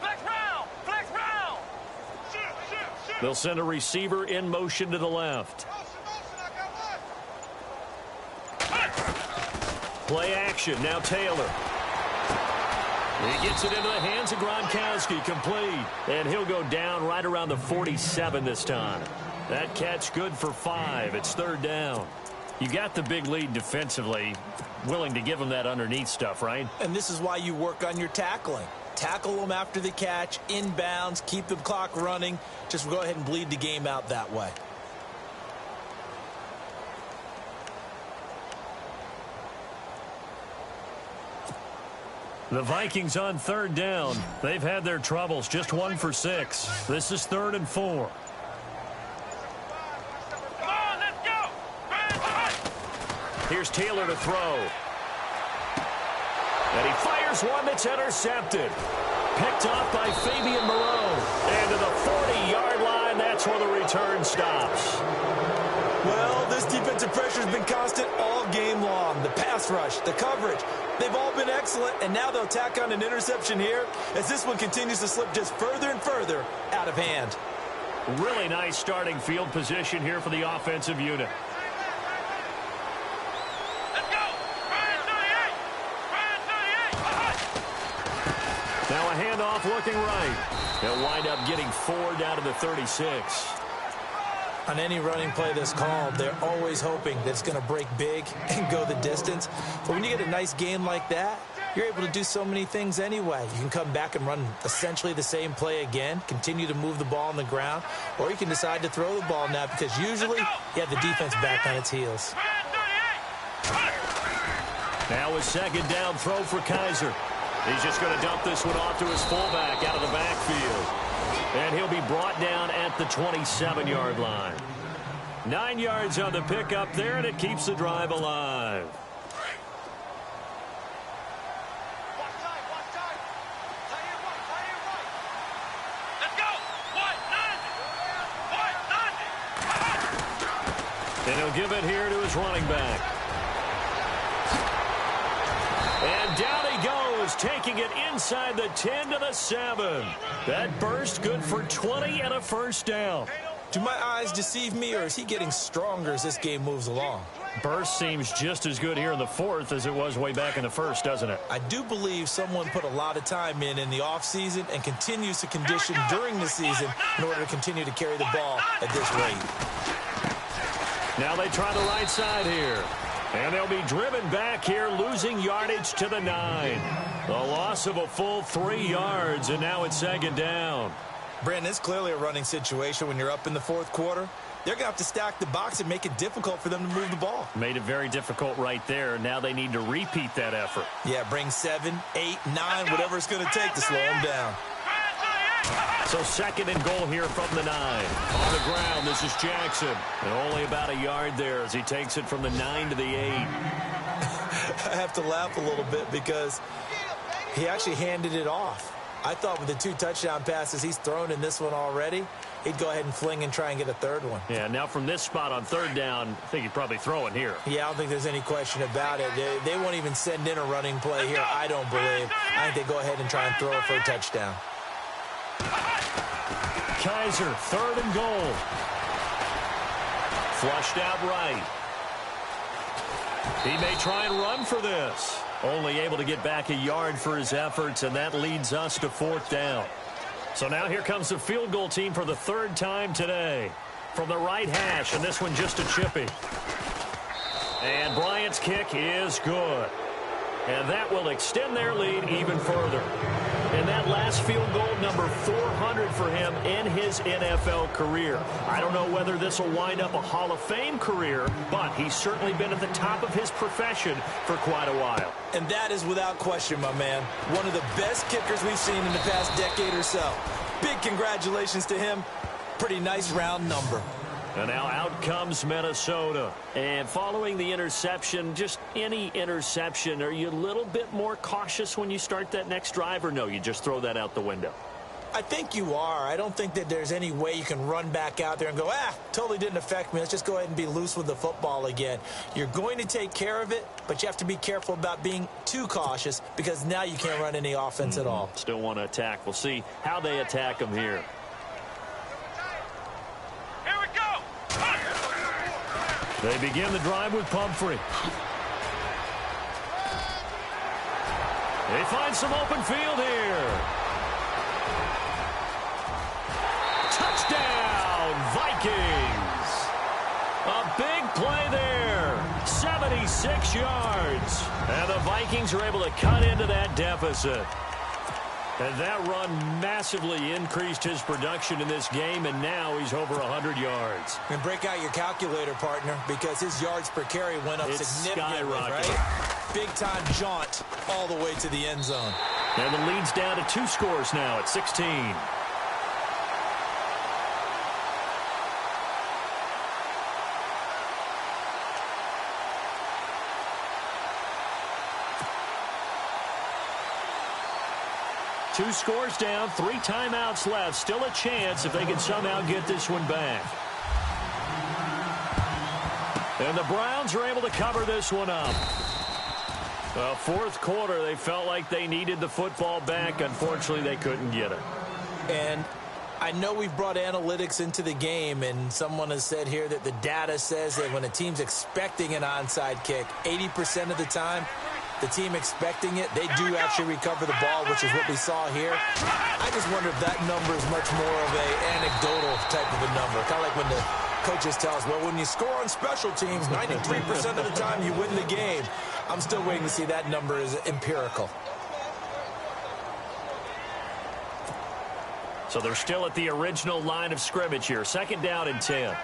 Flex round. Flex round. Shoot. They'll send a receiver in motion to the left. Motion, I got one. Play action. Now Taylor. He gets it into the hands of Gronkowski, complete. And he'll go down right around the 47 this time. That catch good for 5. It's 3rd down. You got the big lead defensively. Willing to give him that underneath stuff, right? And this is why you work on your tackling. Tackle them after the catch, inbounds, keep the clock running. Just go ahead and bleed the game out that way. The Vikings on 3rd down. They've had their troubles. Just 1 for 6. This is 3rd and 4. Come on, let's go. Here's Taylor to throw. And he fires one that's intercepted. Picked off by Fabian Moreau. And to the 40-yard line, that's where the return stops. Well, this defensive pressure has been constant all game long. The pass rush, the coverage, they've all been excellent, and now they'll tack on an interception here as this one continues to slip just further and further out of hand. Really nice starting field position here for the offensive unit. Let's go. Ryan 38. Ryan 38. Now a handoff looking right. They'll wind up getting 4 down to the 36. On any running play that's called, they're always hoping that it's going to break big and go the distance. But when you get a nice game like that, you're able to do so many things anyway. You can come back and run essentially the same play again, continue to move the ball on the ground, or you can decide to throw the ball now because usually you have the defense back on its heels. Now a 2nd down throw for Kaiser. He's just going to dump this one off to his fullback out of the backfield. And he'll be brought down at the 27-yard line. 9 yards on the pickup there, and it keeps the drive alive. Let's go. White 90. And he'll give it here to his running back. And down he goes, taking it inside the 10 to the 7. That burst good for 20 and a first down. Do my eyes deceive me, or is he getting stronger as this game moves along? Burst seems just as good here in the 4th as it was way back in the 1st, doesn't it? I do believe someone put a lot of time in the offseason and continues to condition during the season in order to continue to carry the ball at this rate. Now they try the right side here. And they'll be driven back here, losing yardage to the 9. The loss of a full 3 yards, and now it's 2nd down. Brandon, it's clearly a running situation when you're up in the 4th quarter. They're going to have to stack the box and make it difficult for them to move the ball. Made it very difficult right there. Now they need to repeat that effort. Yeah, bring 7, 8, 9, whatever it's going to take to slow them down. So 2nd and goal here from the 9. On the ground, this is Jackson. And only about a yard there as he takes it from the 9 to the 8. I have to laugh a little bit because he actually handed it off. I thought with the 2 touchdown passes he's thrown in this one already, he'd go ahead and fling and try and get a 3rd one. Yeah, now from this spot on 3rd down, I think he'd probably throw it here. Yeah, I don't think there's any question about it. They won't even send in a running play here, I don't believe. I think they go ahead and try and throw it for a touchdown. Kaiser, 3rd and goal. Flushed out right. He may try and run for this. Only able to get back a yard for his efforts, and that leads us to 4th down. So now here comes the field goal team for the 3rd time today. From the right hash, and this one just a chippy. And Bryant's kick is good. And that will extend their lead even further. And that last field goal, number 400 for him in his NFL career. I don't know whether this will wind up a Hall of Fame career, but he's certainly been at the top of his profession for quite a while. And that is without question, my man. One of the best kickers we've seen in the past decade or so. Big congratulations to him. Pretty nice round number. And now out comes Minnesota. And following the interception, just any interception, are you a little bit more cautious when you start that next drive, or no, you just throw that out the window? I think you are. I don't think that there's any way you can run back out there and go, totally didn't affect me. Let's just go ahead and be loose with the football again. You're going to take care of it, but you have to be careful about being too cautious because now you can't run any offense at all. Still want to attack. We'll see how they attack him here. They begin the drive with Pumphrey. They find some open field here. Touchdown, Vikings. A big play there. 76 yards. And the Vikings are able to cut into that deficit. And that run massively increased his production in this game, and now he's over 100 yards. And break out your calculator, partner, because his yards per carry went up significantly, right? Big-time jaunt all the way to the end zone. And the lead's down to 2 scores now at 16. Two scores down, 3 timeouts left. Still a chance if they can somehow get this one back. And the Browns are able to cover this one up. Well, 4th quarter, they felt like they needed the football back. Unfortunately, they couldn't get it. And I know we've brought analytics into the game, and someone has said here that the data says that when a team's expecting an onside kick, 80% of the time, the team expecting it, they do actually recover the ball, which is what we saw here. I just wonder if that number is much more of an anecdotal type of a number. Kind of like when the coaches tell us, well, when you score on special teams, 93% of the time you win the game. I'm still waiting to see that number is empirical. So they're still at the original line of scrimmage here. 2nd down and 10.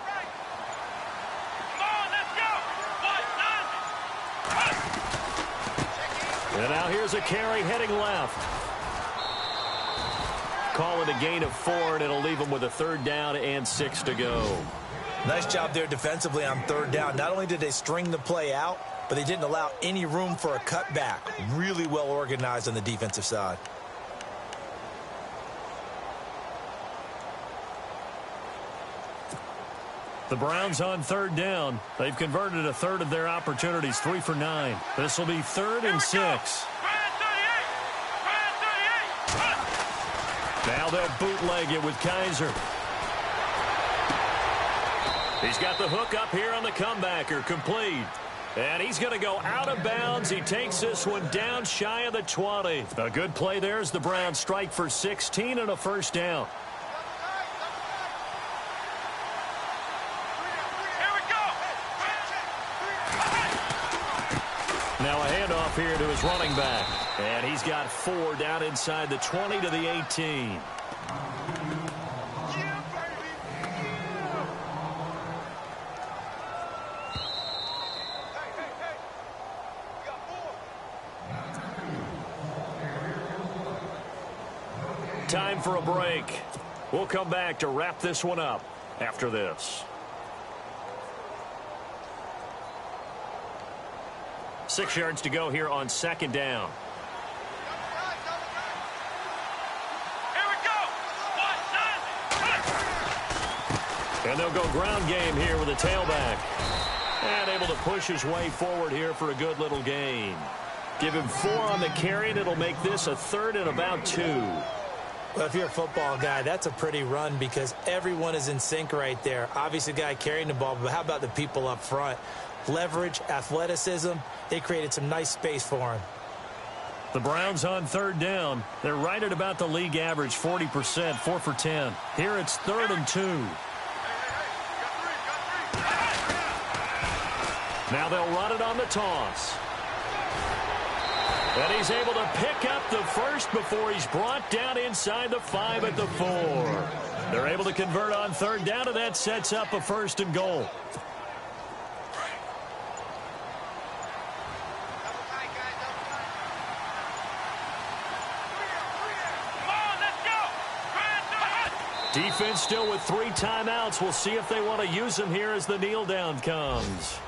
And now here's a carry heading left. Call it a gain of 4, and it'll leave them with a 3rd down and 6 to go. Nice job there defensively on 3rd down. Not only did they string the play out, but they didn't allow any room for a cutback. Really well organized on the defensive side. The Browns on 3rd down. They've converted a 1/3 of their opportunities, 3 for 9. This will be 3rd and 6. Now they'll bootleg it with Kaiser. He's got the hook up here on the comebacker, complete. And he's going to go out of bounds. He takes this one down shy of the 20. A good play there as the Browns strike for 16 and a 1st down. Now a handoff here to his running back. And he's got 4 down inside the 20 to the 18. Time for a break. We'll come back to wrap this one up after this. 6 yards to go here on 2nd down. Here we go. And they'll go ground game here with a tailback. And able to push his way forward here for a good little gain. Give him 4 on the carry, and it'll make this a 3rd and about 2. Well, if you're a football guy, that's a pretty run because everyone is in sync right there. Obviously, the guy carrying the ball, but how about the people up front? Leverage, athleticism, they created some nice space for him. The Browns on third down. They're right at about the league average, 40%, 4 for 10. Here it's 3rd and 2. Now they'll run it on the toss. And he's able to pick up the first before he's brought down inside the 5 at the 4. They're able to convert on third down, and that sets up a 1st and goal. Defense still with 3 timeouts. We'll see if they want to use them here as the kneel down comes.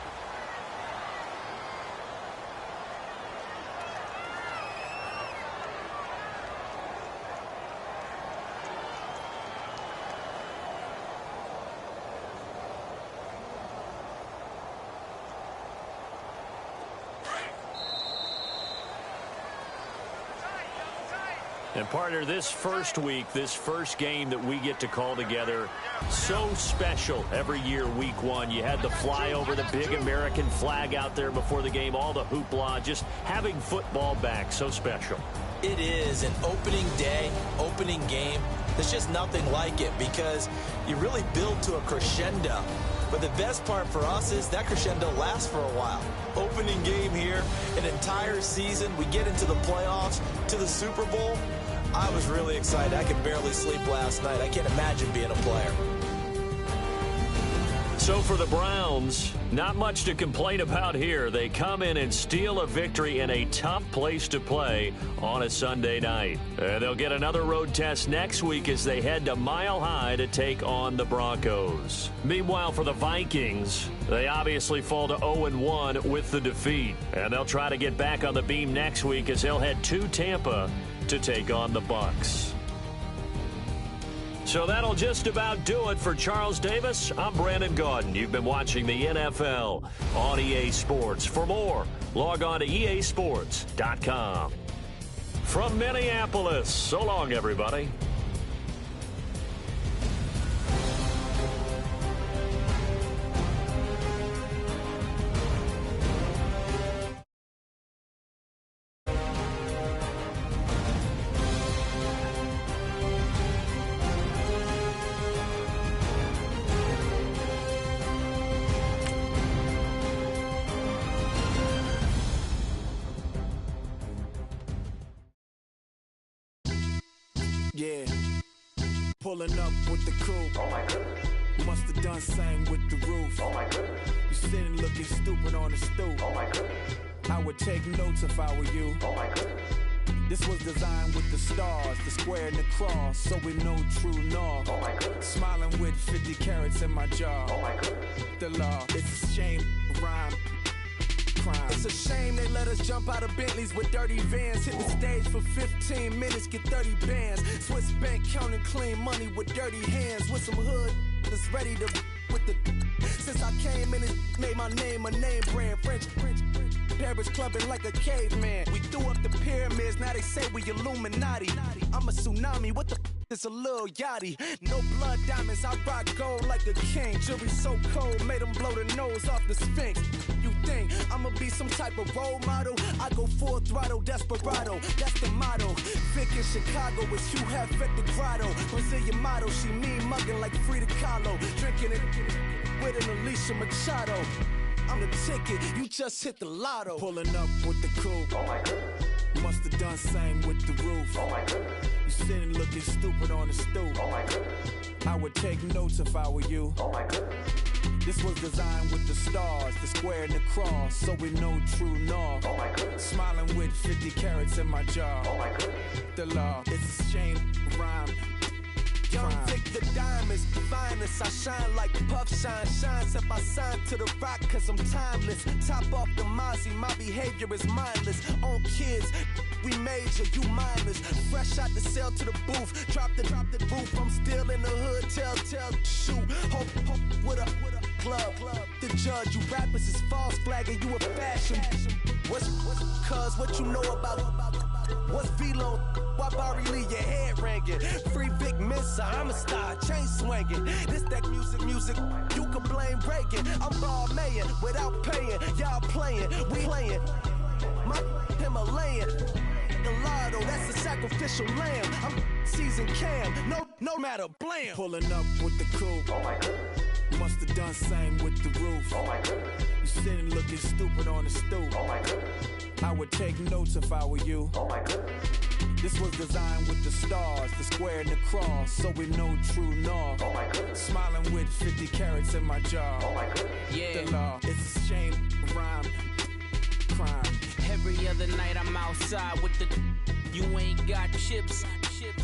And partner, this first week, this first game that we get to call together, so special every year, week 1. You had the flyover, the big American flag out there before the game, all the hoopla, just having football back, so special. It is an opening day, opening game. There's just nothing like it because you really build to a crescendo. But the best part for us is that crescendo lasts for a while. Opening game here, an entire season. We get into the playoffs, to the Super Bowl. I was really excited. I could barely sleep last night. I can't imagine being a player. So for the Browns, not much to complain about here. They come in and steal a victory in a tough place to play on a Sunday night. They'll get another road test next week as they head to Mile High to take on the Broncos. Meanwhile, for the Vikings, they obviously fall to 0-1 with the defeat. And they'll try to get back on the beam next week as they'll head to Tampa to take on the Bucs. So that'll just about do it for Charles Davis. I'm Brandon Gaudin. You've been watching the NFL on EA Sports. For more, log on to easports.com. From Minneapolis, so long, everybody. Yeah, pulling up with the coupe. Oh my goodness. Must have done same with the roof. Oh my goodness. You sitting looking stupid on the stoop. Oh my goodness. I would take notes if I were you. Oh my goodness. This was designed with the stars, the square and the cross, so we know true north. Oh my goodness. Smiling with 50 carats in my jaw. Oh my goodness. The law, it's a shame, rhyme. Crime. It's a shame they let us jump out of Bentleys with dirty vans. Hit the stage for 15 minutes, get 30 bands. Swiss bank counting clean money with dirty hands. With some hood that's ready to with the. Since I came in, it made my name a name brand. French. Paris clubbing like a caveman. We threw up the pyramids, now they say we Illuminati. I'm a tsunami, what the is a little yachty. No blood diamonds, I rock gold like a king. Jury so cold, made them blow the nose off the Sphinx. You think I'ma be some type of role model? I go full throttle, desperado, that's the motto. Vic in Chicago, it's Hugh Hef at the grotto. Brazilian model, she mean mugging like Frida Kahlo. Drinking it with an Alicia Machado. I'm the ticket, you just hit the lotto. Pulling up with the coupe. Oh my goodness. Must have done same with the roof. Oh my goodness. You sitting looking stupid on the stoop. Oh my goodness. I would take notes if I were you. Oh my goodness. This was designed with the stars, the square and the cross, so we know true north. Oh my goodness. Smiling with 50 carats in my jaw. Oh my goodness. The law, it's a shame, rhyme. Young Vic the diamonds, finest. I shine like puff shine. Shines if I sign to the rock, cause I'm timeless. Top off the Mozzie, my behavior is mindless. On kids, we major, you mindless. Fresh out the cell to the booth. Drop the roof, I'm still in the hood. Tell, shoot. Hope, with a club. The judge, you rappers is false flagging, you a fashion. What's cuz, what you know about What's V-Lo? Why Barry Lee, your head ringing? Free Vic Mensa, I'm a star, chain swinging. This that music, you can blame Reagan. I'm Balmain without paying, y'all playing, we playing. My Himalayan, Gallardo, that's a sacrificial lamb. I'm seasoned Cam, no matter, blam. Pulling up with the coupe. Oh my goodness. Must have done same with the roof. Oh my goodness. You sitting looking stupid on the stoop. Oh my goodness. I would take notes if I were you. Oh my goodness. This was designed with the stars, the square and the cross, so we know true north. Oh my goodness. Smiling with 50 carats in my jaw. Oh my goodness. Yeah. The law, it's a shame, rhyme, crime. Every other night I'm outside with the. You ain't got chips.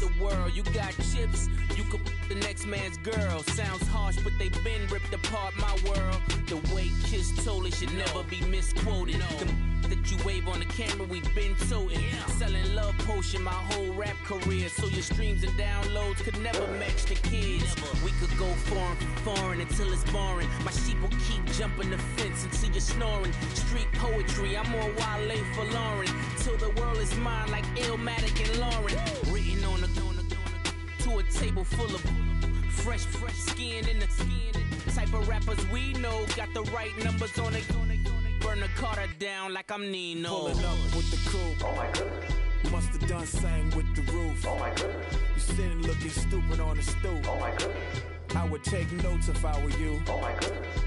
The world, you got chips. You could the next man's girl. Sounds harsh, but they been ripped apart my world. The way Kiss told it should never be misquoted. The that you wave on the camera, we been toting. Selling love potion my whole rap career. So your streams and downloads could never match the kids. We could go foreign until it's boring. My sheep will keep jumping the fence until you're snoring. Street poetry, I'm more Wale for Lauren. Till the world is mine like Illmatic and Lauren. Written on a to a table full of fresh skin in the type of rappers we know. Got the right numbers on it. Burn the Carter down like I'm Nino. Pulling up with the coupe. Oh my goodness. Must have done same with the roof. Oh my goodness. You sitting looking stupid on the stoop. Oh my goodness. I would take notes if I were you. Oh my goodness.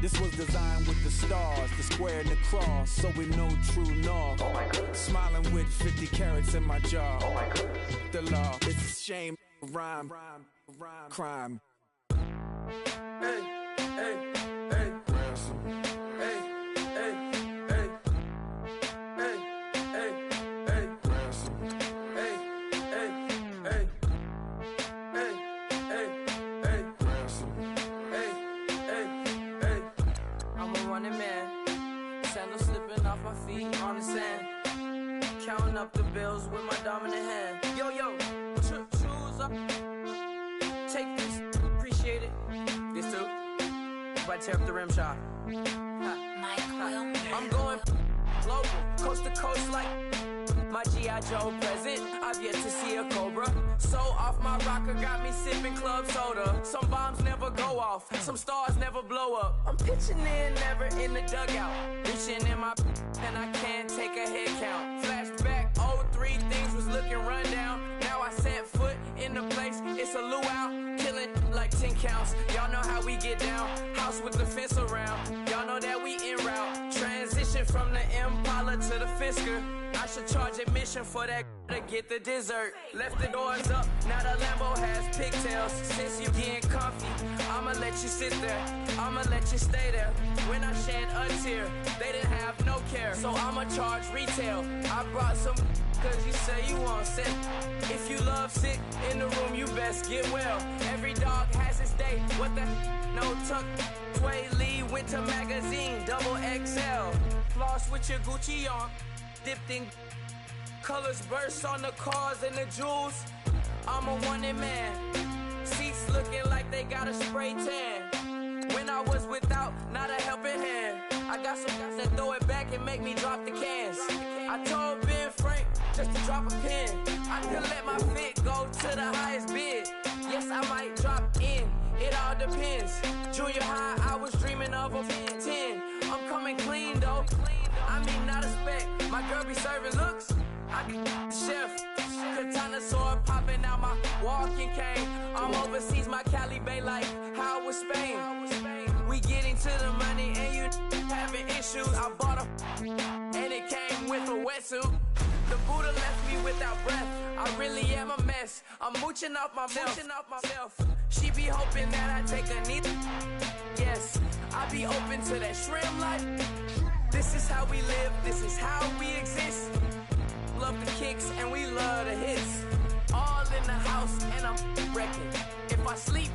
This was designed with the stars, the square and the cross, so we know true north. Oh my goodness. Smiling with 50 carats in my jaw. Oh my goodness. The law, it's a shame, rhyme, crime. Hey, hey, hey. Ransom. Hey, hey, hey. Hey, hey, hey. Ransom. Hey, hey, hey. Hey, hey, hey. Ransom. Hey, hey, hey. I'm a running man. Sandals slipping off my feet on the sand. Counting up the bills with my dominant hand. Yo, choose up. Take this, appreciate it. This too. If I tear up the rim shot. I'm going global, coast to coast like my G.I. Joe present. I've yet to see a Cobra. So off my rocker got me sipping club soda. Some bombs never go off, some stars never blow up. I'm pitching in, never in the dugout. Reaching in my and I can't take a head count. Flashback, 03, things was looking run down. Now I set foot in the place, it's a luau. Killing like 10 counts, y'all know how we get down. House with the fence around, y'all know that we en route. Transition from the Impala to the Fisker. I should charge admission for that to get the dessert. Left the doors up, now the Lambo has pigtails. Since you getting comfy, I'ma let you sit there, I'ma let you stay there. When I shed a tear, they didn't have no care. So I'ma charge retail. I brought some cause you say you want sick. If you love sick in the room, you best get well. Every dog has its day, what the no tuck. Tway Lee Winter Magazine, double XL. Floss with your Gucci on, dipped in colors burst on the cars and the jewels. I'm a wanted man. Seats looking like they got a spray tan. When I was without, not a helping hand. I got some guys that throw it back and make me drop the cans. I told Ben Frank just to drop a pin. I could let my fit go to the highest bid. Yes, I might drop in, it all depends. Junior high, I was dreaming of a 10. I'm coming clean though. I mean, not a spec. My girl be serving looks. I be the chef. Katana sword popping out my walking cane. I'm overseas, my Cali Bay like how was Spain. We getting to the money and you having issues. I bought a and it came with a wetsuit. The Buddha left me without breath. I really am a mess. I'm mooching off myself. She be hoping that I take a knee. Yes, I be open to that shrimp life. This is how we live, this is how we exist. Love the kicks and we love the hits. All in the house and I'm wrecking. If I sleep,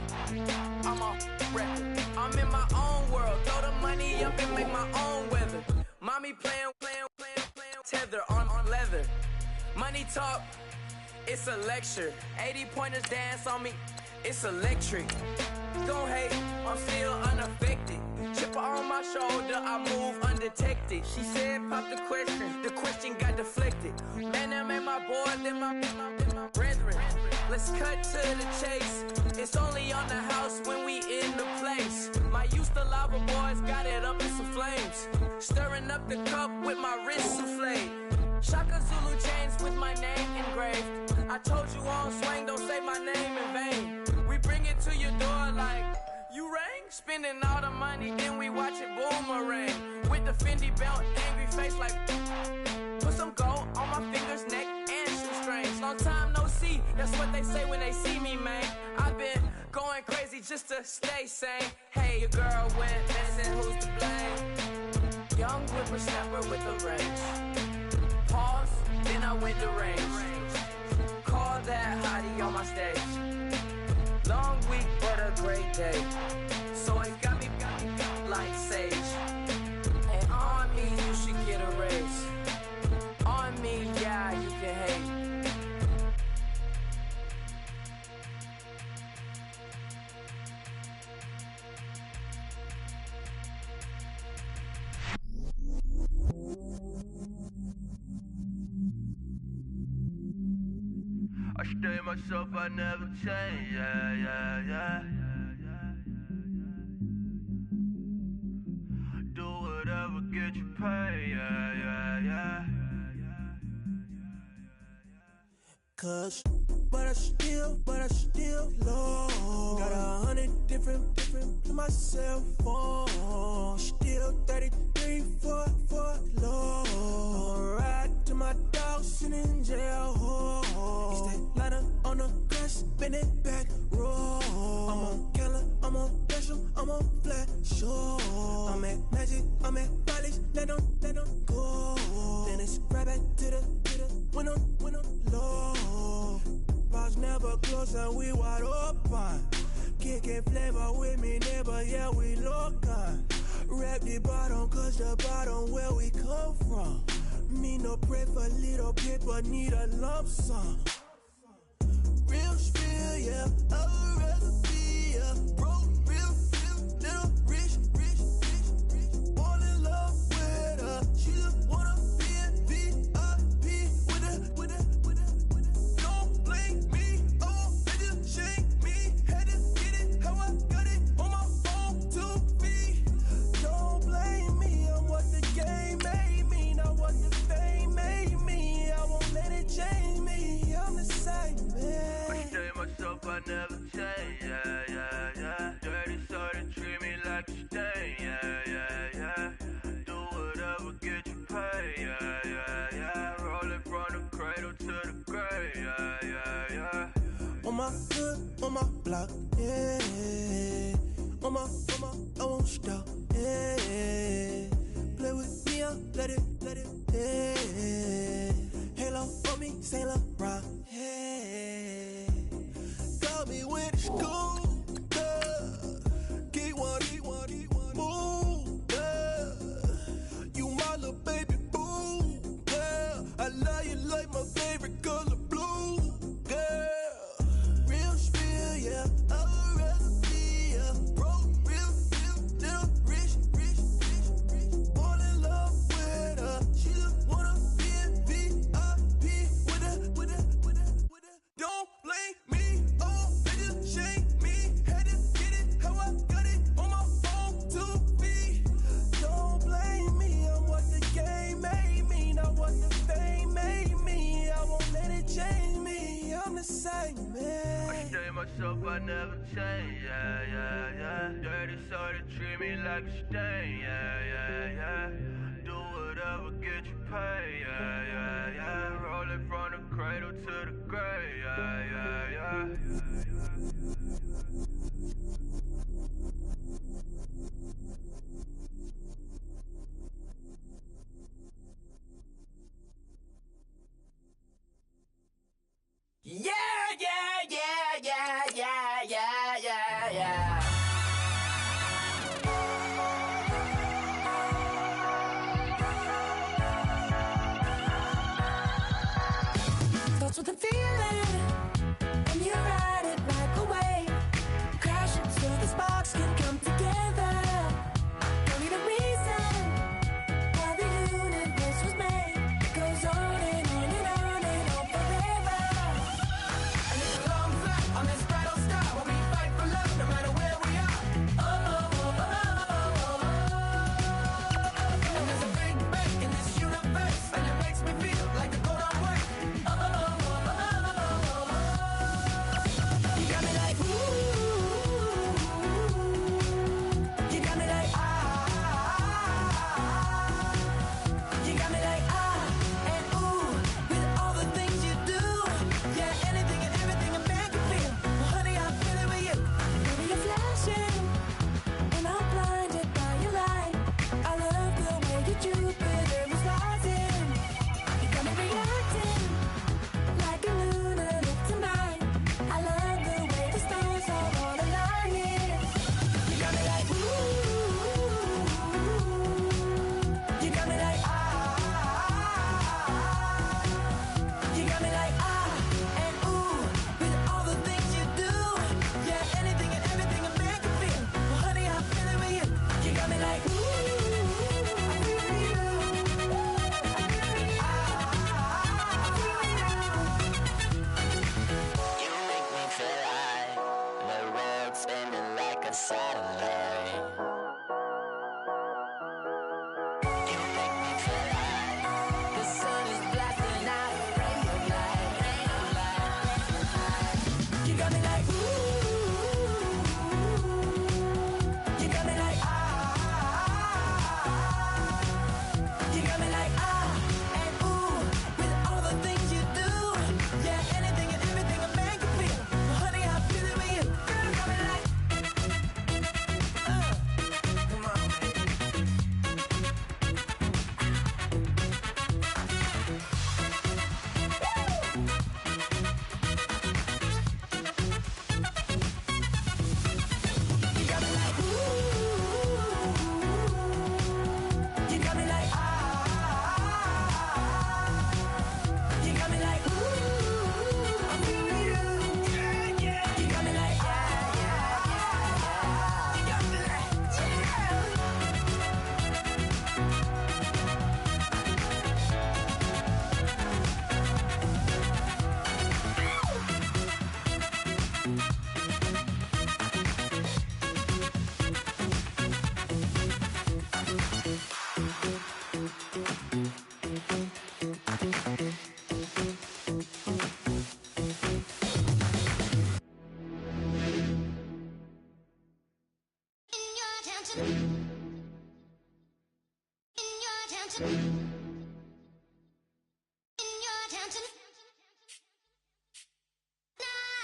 I'm off wrecking. I'm in my own world, throw the money up and make my own weather. Mommy playing, tether on leather. Money talk, it's a lecture. 80 pointers dance on me, it's electric. Don't hate, I'm still unaffected. Chip chopper on my shoulder, I move undetected. She said, pop the question got deflected. Man, that made my boy, then my brethren. Let's cut to the chase. It's only on the house when we in the place. My used to lava boys got it up in some flames. Stirring up the cup with my wrist souffle. Shaka Zulu chains with my name engraved. I told you on swing, don't say my name in vain. We bring it to your door like, you rang? Spending all the money, then we watch it boomerang. With the Fendi belt, angry face like, put some gold on my fingers, neck, and shoestrings. Long time no see, that's what they say when they see me, man. I've been going crazy just to stay sane. Hey, your girl went missing, who's to blame? Young whippersnapper with the range. Pause, then I went to range. Call that hottie on my stage. Long week, but a great day. So it got me like sage. And on me, you should get a raise. On me, yeah, you can hate. I stay myself, I never change, yeah. Do whatever, get you paid, yeah. Cause, but I still low. Got 100 different to my cell phone. Still 33 for low. I'ma ride to my dog sitting in jail. It's that ladder on the grass, spin it back, roll. I'm on Keller, I'm on Bishop, I'm on Flat Shore. I'm at Magic, I'm at Polish, let them go. Then it's right back to the when I'm low. Bars never close and we wide open. Kicking flavor with me, neighbor, yeah, we local. Rap the bottom, cause the bottom where we come from. Me no pray for little paper, need a lump sum. Real spill, yeah, I would rather be a broke, real, little rich. Fall in love with her, she just wanna be a VIP with her. Don't blame me, oh, bitches shame me. Had to get it, how I got it on my phone to me. Don't blame me, I'm what the game made me, not what the fame made me. I won't let it change me, I'm the same, man. I stay myself, I never change, yeah. Dirty so they treat me like a stain, yeah. Do whatever, get you paid, yeah. Rolling from the cradle to the grave, yeah. On my hood, on my block, yeah. On my, I won't stop, yeah. Play with me, I'll let it, yeah. Halo on me, Saint Laurent, yeah. Got me with the school, keep one, move, yeah. You my little baby boo, yeah. I love you like my favorite color blue, yeah. Real spill, yeah, I would rather be a broke, real, little rich. Fall in love with her, she just wanna be a VIP with her. Don't blame me, oh, bitches shame me. Had to get it, how I got it on my phone to me. Don't blame me, I'm what the game made me, not what the fame made me. I won't let it change me, I'm the same, I man. stay myself, I never change, yeah. Dirty so they treat me like a stain, yeah. Do whatever, get you paid, yeah. Rolling from the cradle to the grave, yeah. Yeah. Thoughts with a feeling, and you ride it like a wave. Crash into the sparks can come together.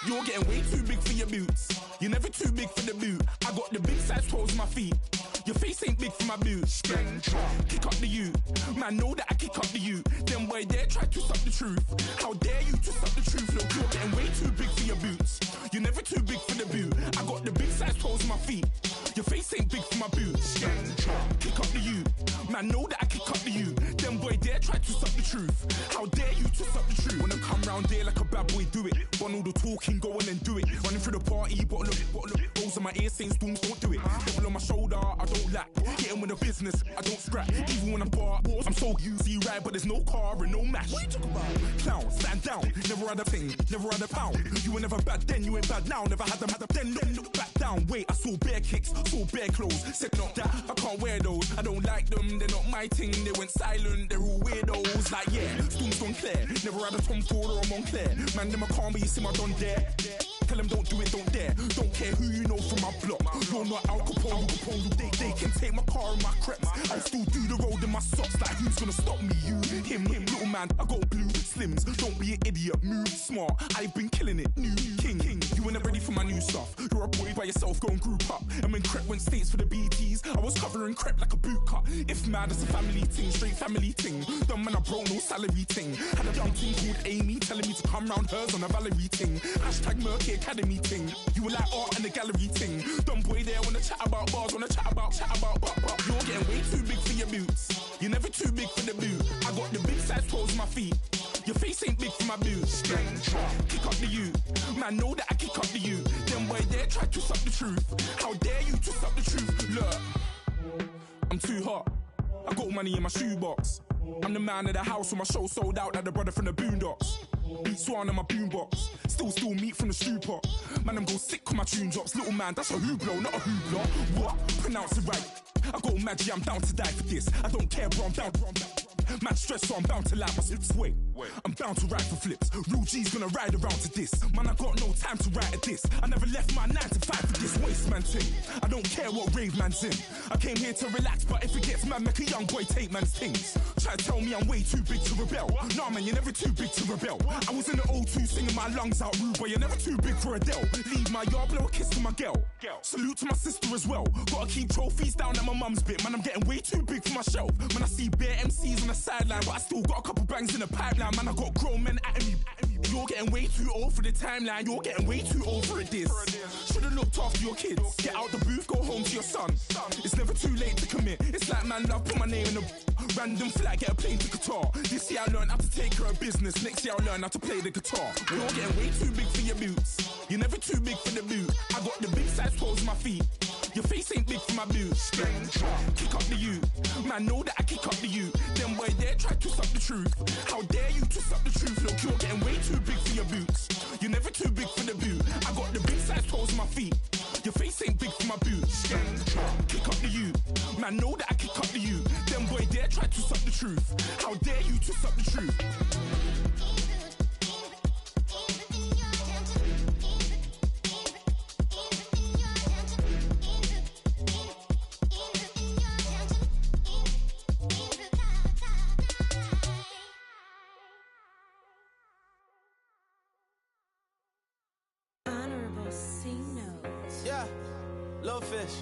You're getting way too big for your boots. You're never too big for the boot. I got the big size toes on my feet. Your face ain't big for my boots. Kick up the you. Man, know that I kick up the you. Them boy there try to suck the truth. How dare you to suck the truth? Look, you're getting way too big for your boots. You're never too big for the boot. I got the big size toes on my feet. Your face ain't big for my boots. Kick up the you. Man, know that I kick up the you. Them boy there try to suck the truth. How dare you to suck the truth? Wanna come round there like a bad boy, do it. Want all the talking, go on and do it. Running through the party, bottle of rolls on my ear saying storms, don't do it. Double on my shoulder, I don't lack. Getting with the business, I don't scrap. Even when I'm bar, I'm so easy right, but there's no car and no match. What you talk about? Clown, stand down. Never had a thing, never had a pound. You were never bad then, you ain't bad now. Never had them, then look back down. Wait, I saw bare kicks, saw bare clothes. Said not that, I can't wear those. I don't like them, they're not my thing. They went silent, they're all weirdos. Like yeah, storms gone clear. Never had a Tom Ford or a Montclair. Man, them a calm, but you see my don there. Tell them don't do it, don't dare. Don't care who you know from my block. You're not Al Capone. They can take my car and my creps. I still do the road in my socks. Like who's gonna stop me? You, him, little man. I got blue slims. Don't be an idiot. Move smart. I've been killing it. New king. You ain't ready for my new stuff. You're a boy by yourself. Go and group up. And when Crep went states for the BTs, I was covering Crep like a boot cut. If mad, it's a family thing. Straight family thing. Dumb man, I broke no salary thing. Had a young thing called Amy telling me to come round hers on a Valerie thing. Hashtag Murky Academy thing. You were like art and the gallery thing. Dumb boy there wanna chat about bars, wanna chat about. You're getting way too big for your boots. You're never too big for the boot. I got the big size toes on my feet. Your face ain't big for my boots. Kick up the you. Man, know that I kick up the you. Them boy there try to suck the truth. How dare you to suck the truth? Look, I'm too hot. I got money in my shoebox. I'm the man of the house when my show sold out like the brother from the Boondocks. Beat Swan in my boombox. Still meat from the stew pot. Man, I'm go sick when my tune drops. Little man, that's a hooplo, not a hoopla. What? Pronounce it right. I got magic, I'm down to die for this. I don't care, bro, I'm down. Man stressed, so I'm bound to lie my slips. Wait, I'm bound to ride for flips. Real G's gonna ride around to this. Man, I got no time to write at this. I never left my 9 to 5 for this waste man thing. I don't care what rave man's in. I came here to relax, but if it gets mad, make a young boy take man's things. Try to tell me I'm way too big to rebel. Nah, man, you're never too big to rebel. I was in the O2 singing my lungs out rude, but you're never too big for Adele. Leave my yard, blow a kiss to my girl. Salute to my sister as well. Gotta keep trophies down at my mum's bit. Man, I'm getting way too big for my shelf. Man, I see bare MCs on the sideline, but I still got a couple bangs in the pipeline. Man, I got grown men at me. You're getting way too old for the timeline. You're getting way too old for a diss. Should've looked after your kids. Get out the booth, go home to your son. It's never too late to commit. It's like man love, put my name in a random flag, get a plane to Qatar. This year I learned how to take care of business. Next year I'll learn how to play the guitar. You're getting way too big for your boots. You're never too big for the boot. I got the big size toes on my feet. Your face ain't big for my boots. Kick up the you. Man, know that I kick up the you. Them boy there try to suck the truth. How dare you to suck the truth? Look, you're getting way too big for your boots. You're never too big for the boot. I got the big size toes on my feet. Your face ain't big for my boots. Kick up the you. Man, know that I kick up the you. Them boy there try to suck the truth. How dare you to suck the truth? Little fish.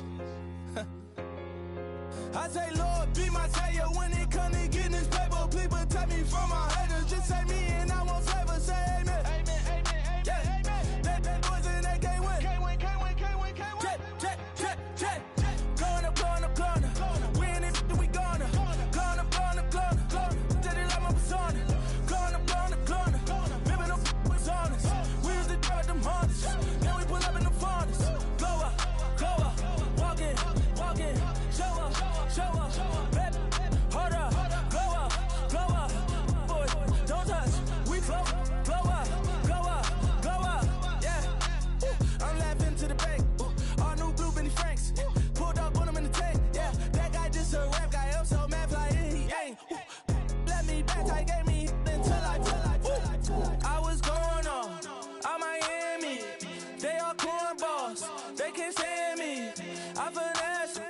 I say, Lord, be my savior when it comes to getting this paper. Please protect me from my haters. Just say me and I won't favor. Say amen. Amen, amen, yeah. Amen. That boys and they can't win. Can't win. Going up. We in it, we gonna. Going up. Did it like my persona. Going up. Living no was honest. We used to drive them Hondas. Then we pull up in the Fondas. Walking, show up, baby, hold up, glow up, boy, don't touch, we flow up, yeah, I'm laughing to the bank, all new blue Benny Franks, pulled up on him in the tank, yeah, that guy just a rap guy, I'm so mad flying, he ain't, let me back, I gave me until I was going on Miami, they all cornballs, they can't stand me, I finesse,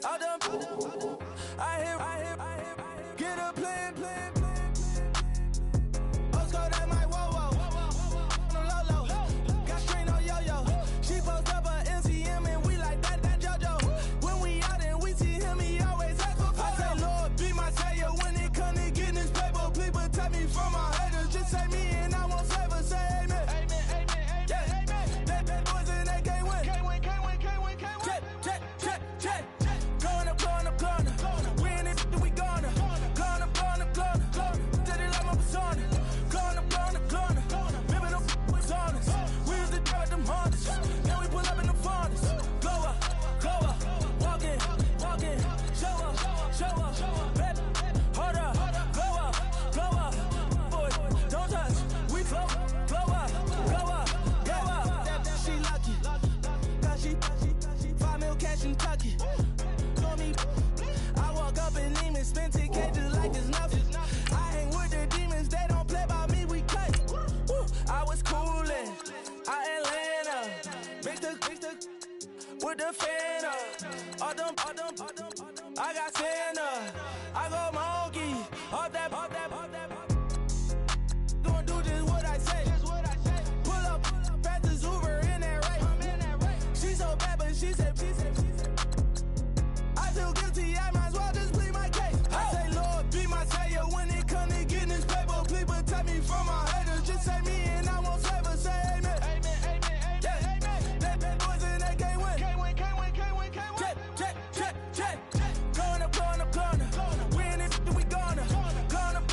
I done, I hear, get a plan, let's go that my whoa, no low, put the fan up. All them, I got Santa. I go monkey. Off that. Gonna do just what I say. Pull up, fast as Uber in that race. She so bad, but she said. I feel guilty, I might as well just plead my case. I say, Lord, be my savior when it come to getting this paper. Please protect me from my haters. Just say me and I won't save. Say amen. That boys and they can't win. Check. Going up. Win it, we gonna. Going up.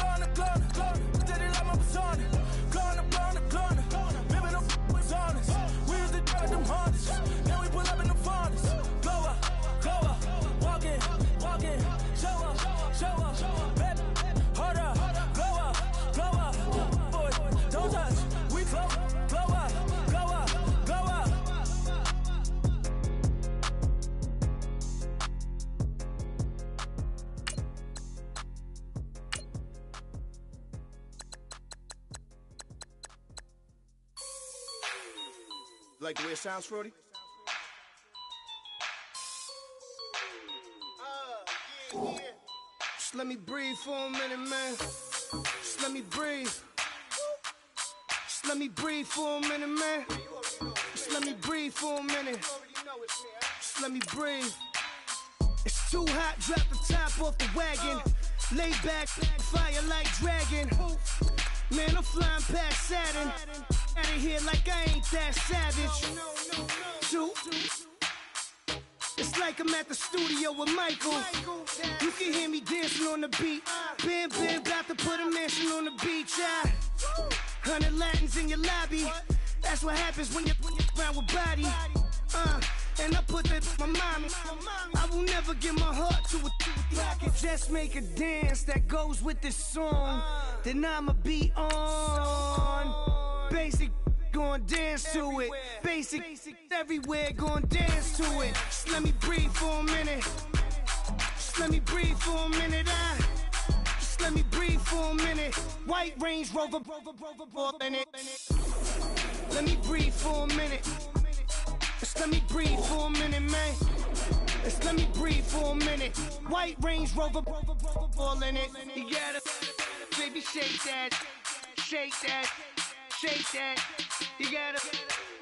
Steady like my persona. Going up. Living up was honest. We used to drive them Hondas. Then we pull up in the Fondas. Glow up. Walking. Show up. Baby, hold up. Glow up. Boy, don't touch. We glow up. Like the way it sounds, Shorty? Yeah. Just let me breathe for a minute, man. Just let me breathe. Just let me breathe for a minute, man. Just let me breathe for a minute. Just let me breathe. It's too hot, drop the top off the wagon. Lay back, fire like dragon. Man, I'm flying past Saturn. Out of here like I ain't that savage. It's like I'm at the studio with Michael. You can hear me dancing on the beat. Bam, about to put a mansion on the beach. 100 Latins in your lobby. That's what happens when you're around with body. And I put that in my mommy. I will never give my heart to a I can just make a dance that goes with this song. Then I'ma be on. Basic, gon' dance to it. Basic, everywhere, gon' dance to it. Just let me breathe for a minute. Just let me breathe for a minute. Just let me breathe for a minute. White Range Rover, in it. Let me breathe for a minute. Just let me breathe for a minute, man. Just let me breathe for a minute. White Range Rover, all in it. You gotta, baby, shake that. Shake that. Shake that, you gotta,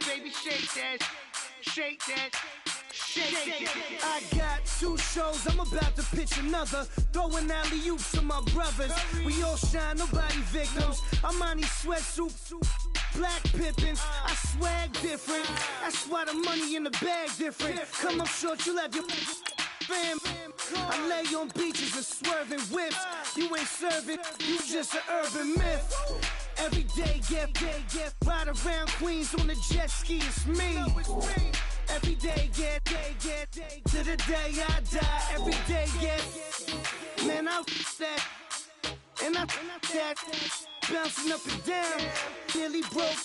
baby, shake that, shake that, shake that. I got 2 shows, I'm about to pitch another. Throwing alley-oops to my brothers. We all shine, nobody victims. I'm on these sweatsuits, black pippins. I swag different, that's why the money in the bag different. Come up short, you'll have your fam. I lay on beaches and swerving whips. You ain't serving, you just an urban myth. Every day, get ride around Queens on the jet ski, it's me. Every day, get to the day I die. Every day, get man, I that and I that bouncing up and down. Nearly broke.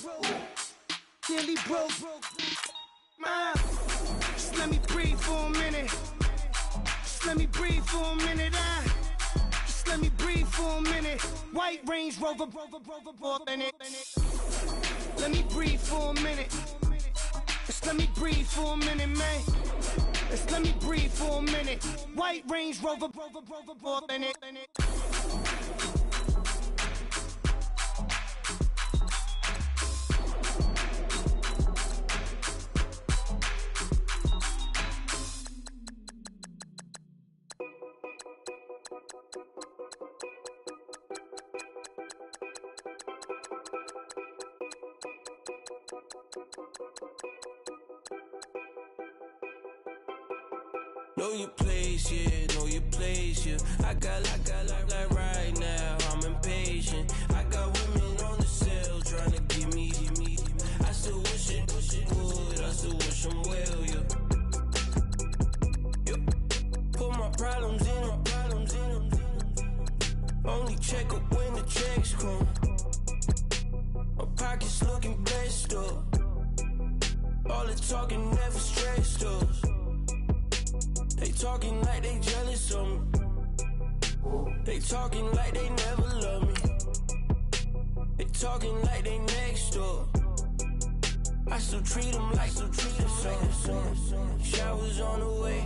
Just let me breathe for a minute. Just let me breathe for a minute. Just let me breathe for a minute. White Range Rover, in it. Let me breathe for a minute. Just let me breathe for a minute, man. Just let me breathe for a minute. White Range Rover, in it. Know your place, yeah, know your place, yeah. I got like right now, I'm impatient. I got women on the cell trying to give me. I still wish it would, I still wish them well, yeah. Put my problems in them. Only check up when the checks come. My pockets looking blessed up. All the talking never stressed us. They talking like they jealous of me. They talking like they never love me. They talking like they next door. I still treat them like so. Showers on the way.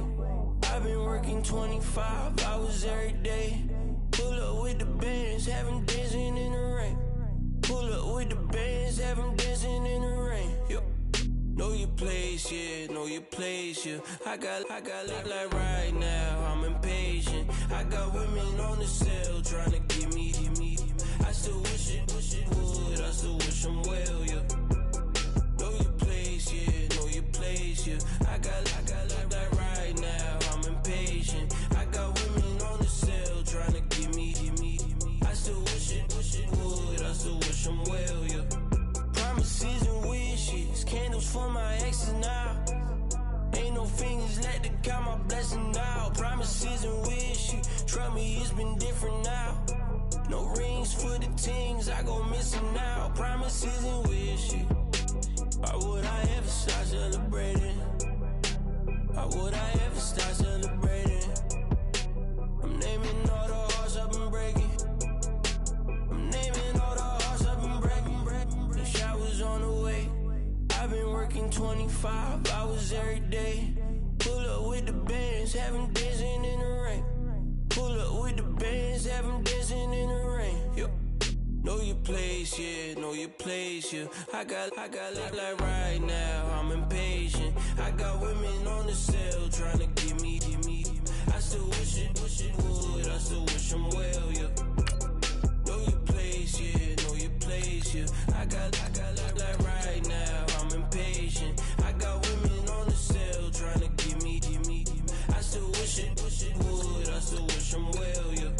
I've been working 25 hours every day. Pull up with the bands, have them dancing in the rain. Pull up with the bands, have them dancing in the rain. Yo. Know your place, yeah, know your place, yeah. I got look like right now, I'm impatient. I got women on the cell trying to get me. I still wish it would, I still wish them well, yeah. Know your place, yeah, know your place, yeah. I got look like right now, I'm impatient. I got women on the cell trying to get me. I still wish it would, I still wish them well, yeah. Promises and wishes, candles for my exes now. Ain't no fingers left to count my blessing now. Promises and wishes, trust me, it's been different now. No rings for the things I go missing now. Promises and wishes, why would I ever start celebrating? Why would I ever start celebrating? I'm naming all the hearts I've been breaking. I'm naming all the hearts I've been breaking. The showers on the way. I've been working 25 hours every day. Pull up with the bands, have them dancing in the rain. Pull up with the bands, have them dancing in the rain. Yo. Know your place, yeah, know your place, yeah. I got look like right now, I'm impatient. I got women on the cell trying to get me. I still wish it would, I still wish them well, yeah. Know your place, yeah, know your place, yeah. I got look like right now, I'm impatient. I got women on the cell trying to get me. I still wish it would, I still wish them well, yeah.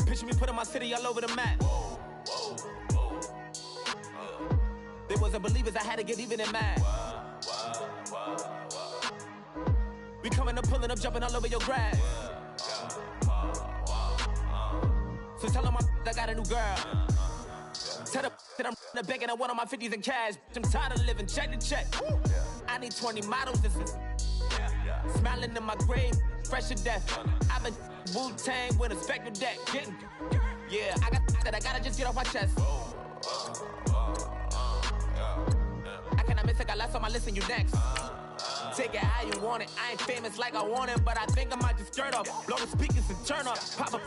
Picture me putting my city all over the map. They wasn't believers, I had to get even in mad. We coming up, pulling up, jumping all over your grass. So tell them I got a new girl. Tell them that I'm in the bank and I want all my 50s in cash. I'm tired of living check to check. I need 20 models. This is smiling in my grave, fresh to death. I've been Wu-Tang with a spectral deck. Yeah, I gotta just get off my chest. I cannot miss it, got less on my list and you next. Take it how you want it. I ain't famous like I want it, but I think I might just skirt off. Blow the speakers and turn up. Pop up.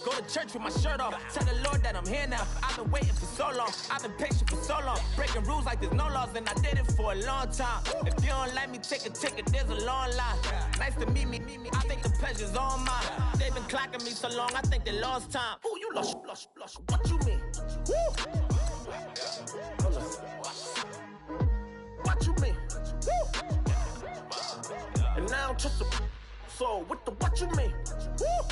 Go to church with my shirt off. Tell the Lord that I'm here now. I've been waiting for so long. I've been patient for so long. Breaking rules like there's no laws, and I did it for a long time. If you don't let me take a ticket, there's a long line. Nice to meet me. I think the pleasure's all mine. They've been clocking me so long, I think they lost time. Ooh, you lost. What you mean? Woo! What you mean? Woo! And now I'm just a so what you mean? Woo!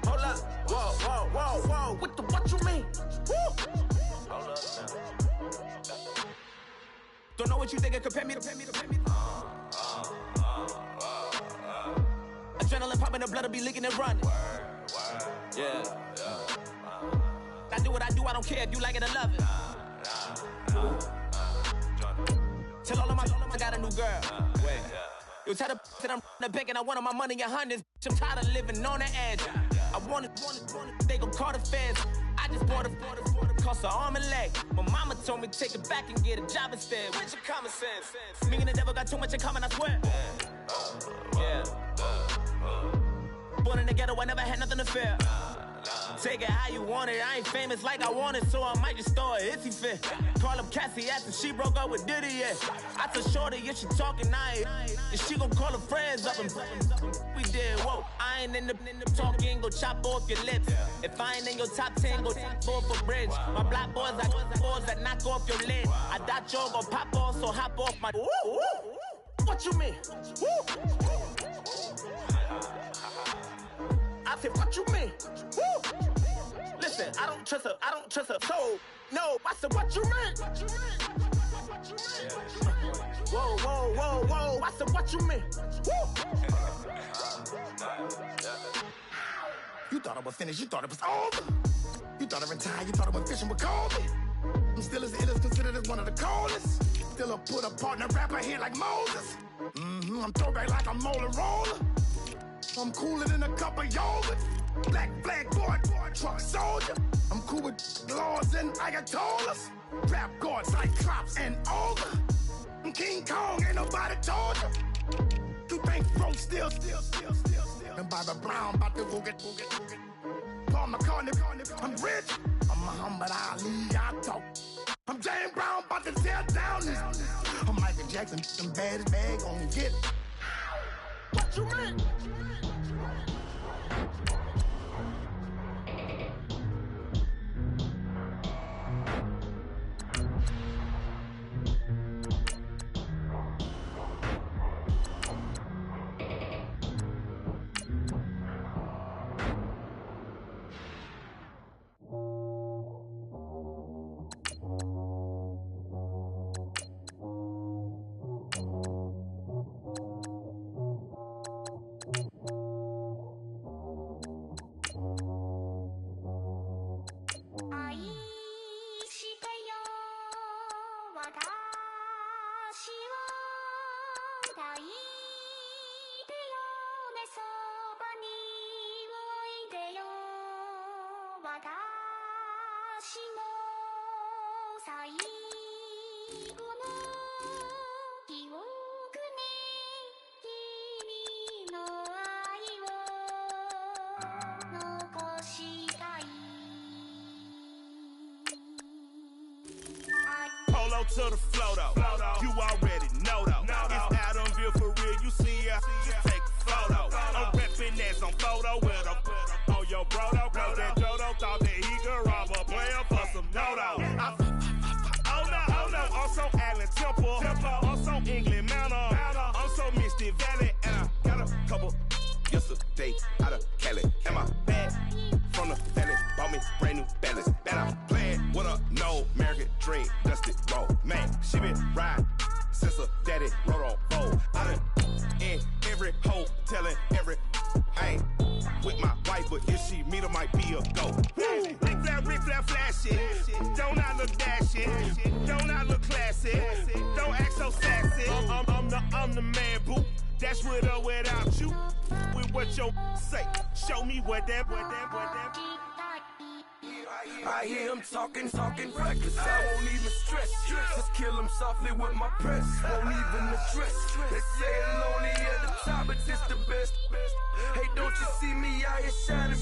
Hold up, whoa, with the what you mean? Woo! Hold up now. Don't know what you think, compare me to. Adrenaline popping, the blood will be leaking and running. Yeah. I do what I do, I don't care if you like it or love it. Tell all of my I got a new girl. Wait. You tell the that I'm in the bank and I want all my money in hundreds. I'm tired of living on the edge. I want it, they gon' call the feds. I just bought a cost an arm and leg. My mama told me take it back and get a job instead. Where's your common sense? Me and the devil got too much in common, I swear. Yeah. Born in the ghetto, I never had nothing to fear. Take it how you want it. I ain't famous like I want it, so I might just throw a hissy fit. Call up Cassie after she broke up with Diddy, yeah. I told Shorty if she talking, and she gon' call her friends up and we did, whoa. I ain't in the talking, go chop off your lips. If I ain't in your top 10, go top 4 for bridge. My black boys, I got boys that knock off your lid. I doubt y'all gon' pop off, so hop off my. What you mean? I said, what you mean? Woo! Listen, I don't trust her. I don't trust her. So, no, I said, what you mean? Whoa, whoa, whoa, whoa. I said, what you mean? Woo! You thought I was finished. You thought it was over. You thought I retired. You thought I went fishing with Kobe. I'm still as ill as considered as one of the coldest. Still a put a partner rapper here like Moses. I'm throwback like a molar roller. I'm cooler than a cup of yogurt. Black flag boy, truck soldier. I'm cool with laws and ayatollahs. Rap gods like Cyclops and Olga. I'm King Kong, ain't nobody told you. You think folk still. And Barbara Brown about to go get. Paul McCartney, I'm rich. I'm Muhammad Ali, I talk. I'm James Brown, about to tear down this. I'm Michael Jackson, some baddest bag on get. What you mean? To the flow though, you already know though. It's Adamville for real, you see ya, just take a photo. I'm reppin' as on photo with a on your bro though, cause that Dodo thought that he could rob a player for some dodo. Oh no, also Allen Temple, also England Mountain, also Mystic Valley, and I got a couple yesterday out of Cali. And my bag from the valley bought me brand new balance. Bet I'm playing with a no American dream, dusted roll. Man, she been riding since her daddy rode on bold. I done in every hole, telling every I ain't with my wife, but if she meet her, might be a go. Rick Flair flashing. Don't I look dashing? Don't I look classy? Don't act so sassy. I'm the man, boo. Dash with or without you. With what your say. Show me what that. I hear him talking reckless. I won't even stress. Just kill him softly with my press. Won't even address. They say it lonely at the top, but it's the best. Hey, don't you see me out here shining,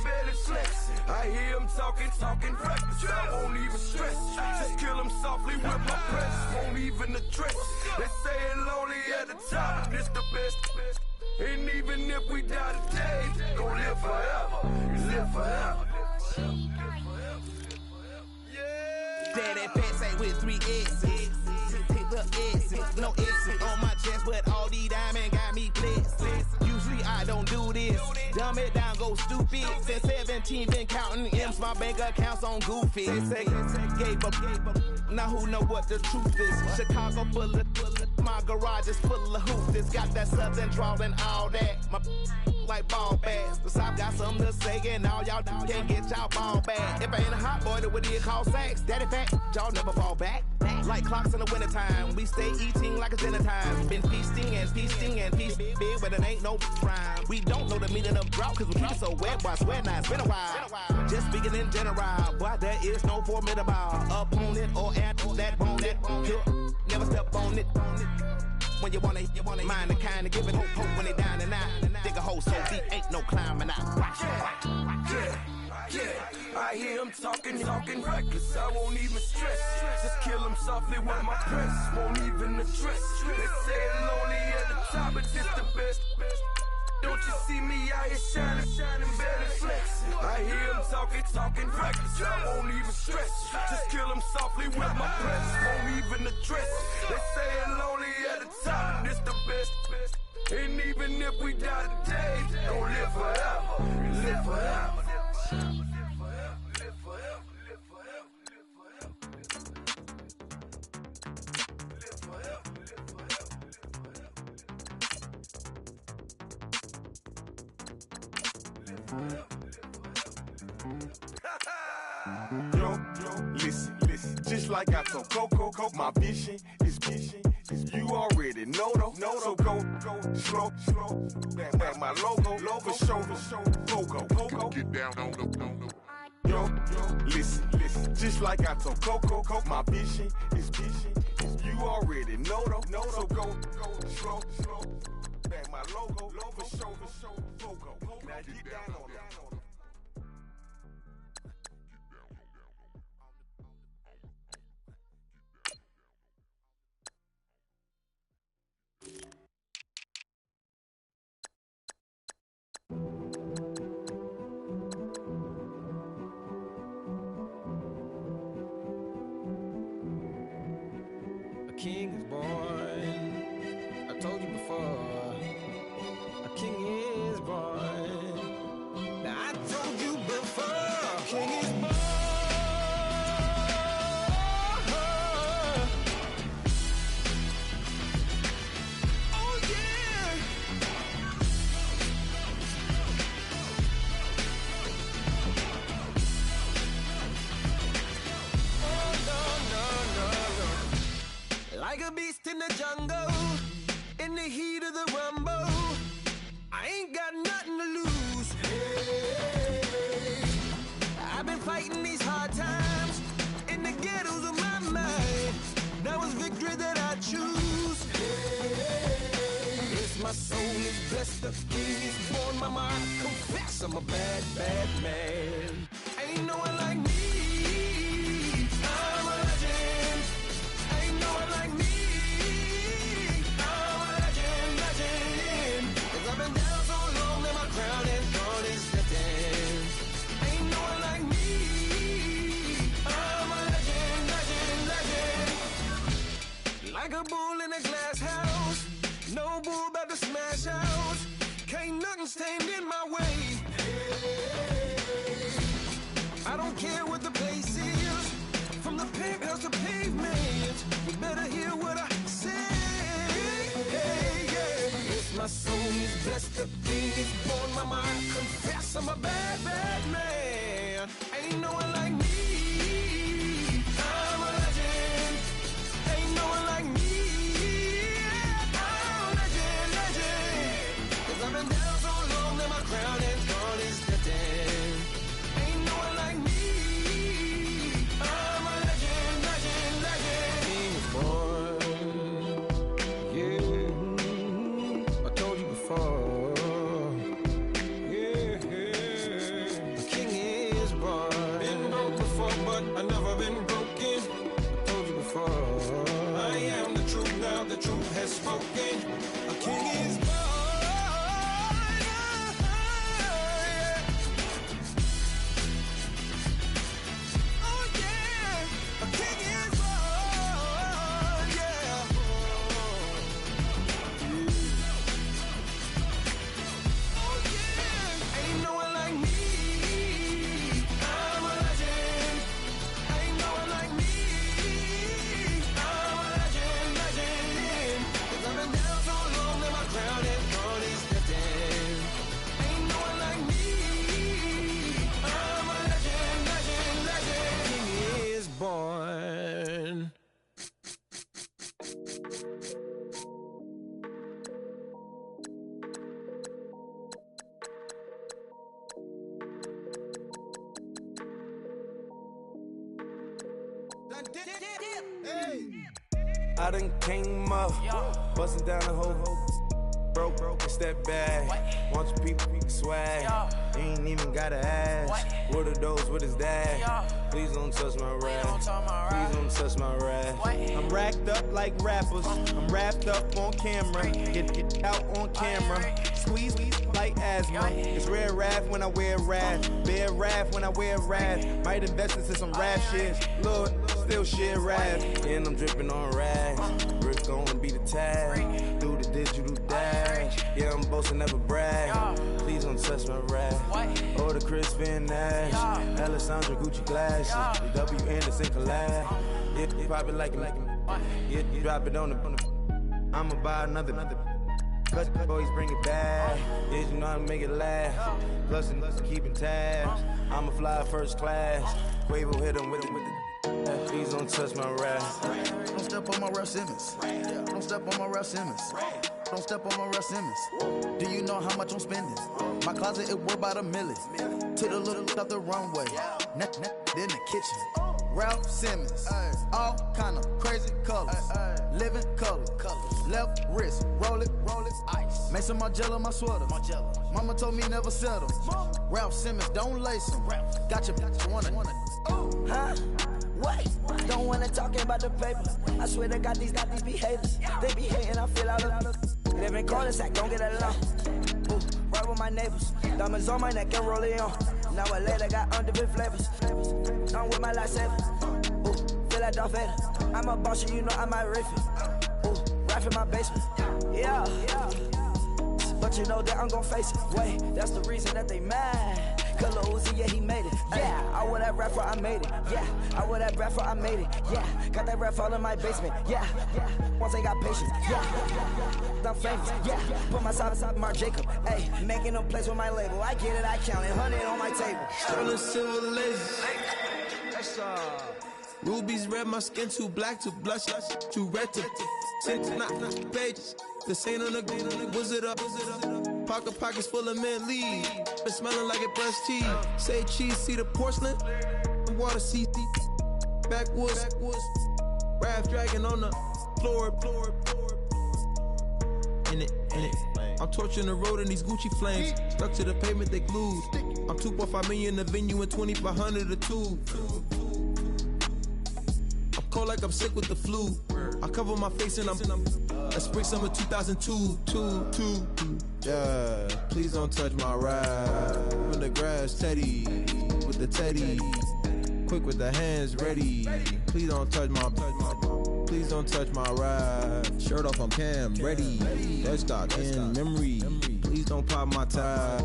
barely flexing. I hear him talking reckless. I won't even stress. Just kill him softly with my press. Won't even address. They say it lonely at the top, but it's the best. And even if we die today, gon' live forever. Live forever. Daddy pants ain't with 3 S's. Hit the S's, no S's on my chest, but all these diamonds got me blessed. Usually I don't do this. Dumb it down, go stupid. Since 17, been counting M's, my bank account's on goofy. They say gave up. Now who know what the truth is? Chicago full of my garage is full of hoops. It's got that southern drawl and all that. My like ball bags. The South got something to say, and all y'all can't get y'all ball back. If I ain't a hot boy, then what do you call sex? Daddy fat, y'all never fall back. Like clocks in the wintertime, we stay eating like it's dinner time. Been feasting and feasting big, but it ain't no rhyme. We don't know the meaning of drought, cause we keep it so wet, boy, I swear now it's been a while. Just speaking in general, boy, there is no formidable opponent or at that bone that you never step on it. When you wanna mind the kind of giving hope when they down and out. Dig a hole so deep, ain't no climbing out. Yeah, I hear him talking reckless. I won't even stress. Just kill him softly with my press. Won't even address. They say it lonely at the top, but it's the best. Don't you see me out here shining, barely flexing? I hear him talking reckless. I won't even stress. Just kill him softly with my press. Won't even address. They say it lonely at the top, but it's the best. And even if we die today, don't live forever. Live forever. Yo, listen, just like I told Coco, my vision is you already know though. So go, slow, back my logo, for show, Coco. Get down on the. Yo, listen, just like I told Coco, my vision is you already know though. So go, slow, back my logo, for show, Coco. Now get down on that. King is born. I told you before. A king is born. Now I told you before. King is born. Oh yeah. Like a beast in the jungle, in the heat of the rumble, I ain't got nothing to lose. Hey, I've been fighting these hard times in the ghettos of my mind. Now it's victory that I choose. Hey, yes, my soul is blessed, the king is born. Mama, I confess I'm a bad, bad man. Ain't no one like me. I'm a legend. Ain't no one like me. I'm a legend. 'Cause I've been down so long that my crown and throne is slipping. Ain't no one like me. I'm a legend. Like a bull in a glass house. No bull about to smash out. Can't nothing stand in my way. I don't care what the place is. From the penthouse to pavement, you better hear what I say. Hey, yeah. Yes, my soul is blessed, the king is born. Mama, I confess I'm a bad, bad man. Ain't no one like me. I'm a legend. Ain't no one like me. I'm a legend. 'Cause I've been down so long that my crown and throne is slipping. Ain't no one like me. I'm a legend. King is born. Yeah, I told you before. Yeah, the king is born. Been broke before, but I never been broken. I told you before. I am the truth now. The truth has spoken. A king is born. I done came up, bustin' down the whole broke, step back. Want your people swag, ain't even gotta ask. What are those, what is that? Please don't touch my rap, please don't touch my rap. I'm racked up like rappers, I'm wrapped up on camera. Get out on camera, squeeze like asthma. It's rare wrath when I wear wrath, bare wrath when I wear wrath. Might invest into some rap shit, Lord, still shit wrath. And I'm dripping on rags, Rick gonna be the tag. Do the digital dash, yeah, I'm boasting, never brag. Please don't touch my rap, or the Chris Van Nash, Alessandra Gucci glasses, the W Anderson collab. Yeah, you pop it like it, yeah, you drop it on the. I'ma buy another. Cause boys bring it back. Is you know how to make it laugh. Plus and keeping tabs. I'ma fly first class. Quavo hit him with the. Please don't touch my rap. Don't step on my Ralph Simmons. Don't step on my Ralph Simmons. Don't step on my Ralph Simmons. Do you know how much I'm spending? My closet, it worth about $1 million. To the little up the runway. In the kitchen. Ralph Simmons. All kind of crazy colors. Living color. Left wrist. Roll it. Ice. Mason Margiela, my sweater. Mama told me never settle. Ralph Simmons, don't lace him. Got your wanna. Huh? Wait, don't wanna talk about the paper. I swear to God, these be haters. They be hating, I feel out of live in cul-de-sac, don't get along. Ooh, right with my neighbors. Diamonds on my neck and roll it on. Now I later got undefeated flavors. I'm with my lifesaver. Ooh, feel like Darth Vader. I'm a boss, you know I might riff it. Ooh, rap in my basement. Yeah. But you know that I'm gon' face it. Wait, that's the reason that they mad. Cause Lil Uzi, yeah, he made it. Yeah, I wear that rap for I made it. Yeah, I wear that rap for I made it. Yeah, got that rap all in my basement. Yeah, once I got patience. Yeah, I'm famous. Yeah, put my side beside Marc Jacob. Hey, making them plays with my label. I get it, I count it. 100 on my table. Sterling silver laser. Rubies red, my skin too black to blush, too red to six, not pages. This ain't on the wizard up. Pockets full of mint leaves. Been smelling like it brushed teeth. Say cheese, see the porcelain. Water, see backwoods. Raft dragging on the floor. In it. I'm torching the road in these Gucci flames. Stuck to the pavement, they glued. I'm 2.5 million in the venue and 2,500 a tube. I'm cold like I'm sick with the flu. I cover my face and I'm spring summer 2002. Yeah, please don't touch my ride. In the grass, Teddy, with the Teddy. Quick with the hands ready. Please don't touch my ride. Shirt off on cam, ready. Dead stock in memory. Please don't pop my tie.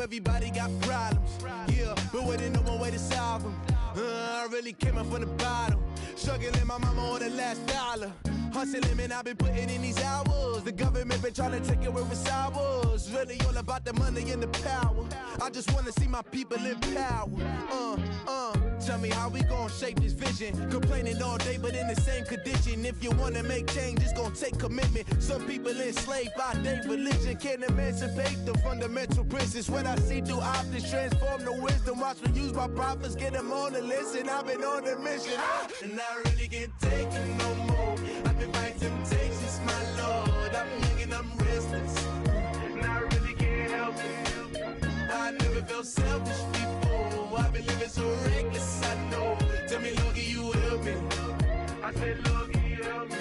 Everybody got problems, yeah, but waiting no one way to solve them. I really came up from the bottom, struggling my mama on the last dollar. Hustling, man, I've been putting in these hours. The government been trying to take away what's ours. Really all about the money and the power. I just wanna see my people in power. Tell me how we gon' shape this vision. Complaining all day, but in the same condition. If you wanna make change, it's gon' take commitment. Some people enslaved by their religion can't emancipate the fundamental principles. What I see through optics transform the wisdom. Watch me use my prophets, get them on the list, and I've been on the mission. And I really can't take it no more. I've been fighting temptations, my Lord. I'm young and I'm restless, and I really can't help it. I never felt selfish before. I've been living so reckless, I know. Tell me, Lord, can you help me? I said, Lord, can you help me?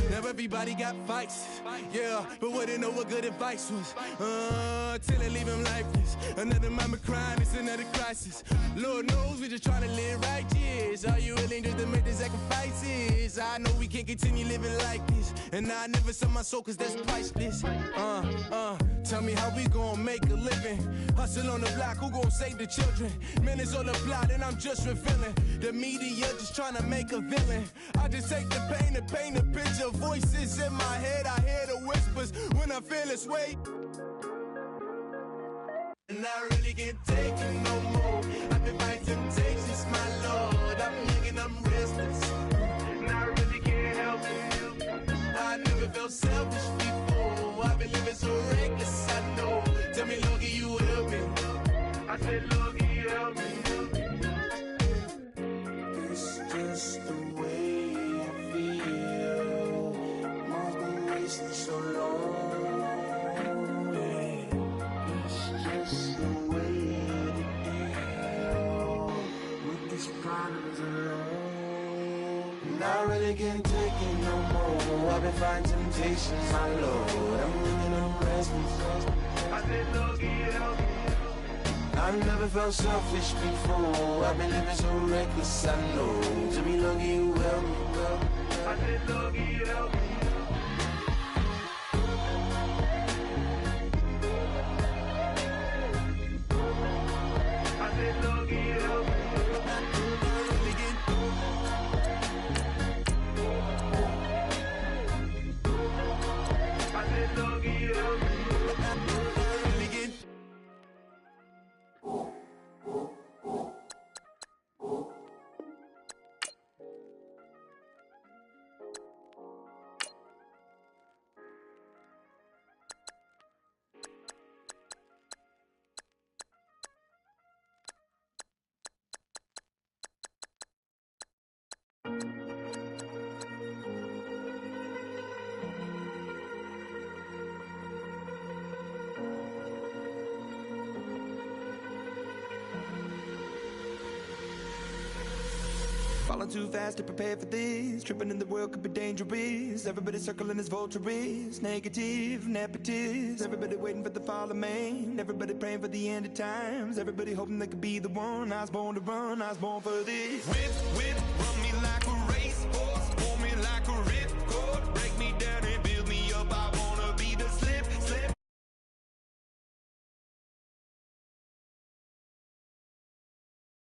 Now everybody got fights, yeah, but wouldn't know what good advice was. Till they leave him lifeless. Another mama crying, it's another crisis. Lord knows we just trying to live righteous. Are you willing just to make the sacrifices? I know we can't continue living like this, and I never sell my soul cause that's priceless. Tell me how we gon' make a living. Hustle on the block, who gon' save the children? Man, it's all a plot and I'm just revealing. The media just trying to make a villain. I just take the pain and paint a picture. Voices in my head, I hear the whispers when I feel this way. And I really can't take it no more. I've been fighting temptations, my just the way I feel. Mom's been wasting so long. Yeah. It's just the way to deal with these problems alone. Not really getting taken no more. I've been fighting temptations, my lord. I'm living on restless. I said, Lord, help me. I've never felt selfish before. I've been living so reckless, I know. To me, Lord, you help me, well. I said, Lord, help me. I said, Lord, help me. Falling too fast to prepare for this. Tripping in the world could be dangerous. Everybody circling as vultures. Negative, nepotist. Everybody waiting for the fall of man. Everybody praying for the end of times. Everybody hoping they could be the one. I was born to run, I was born for this. Whip, whip, run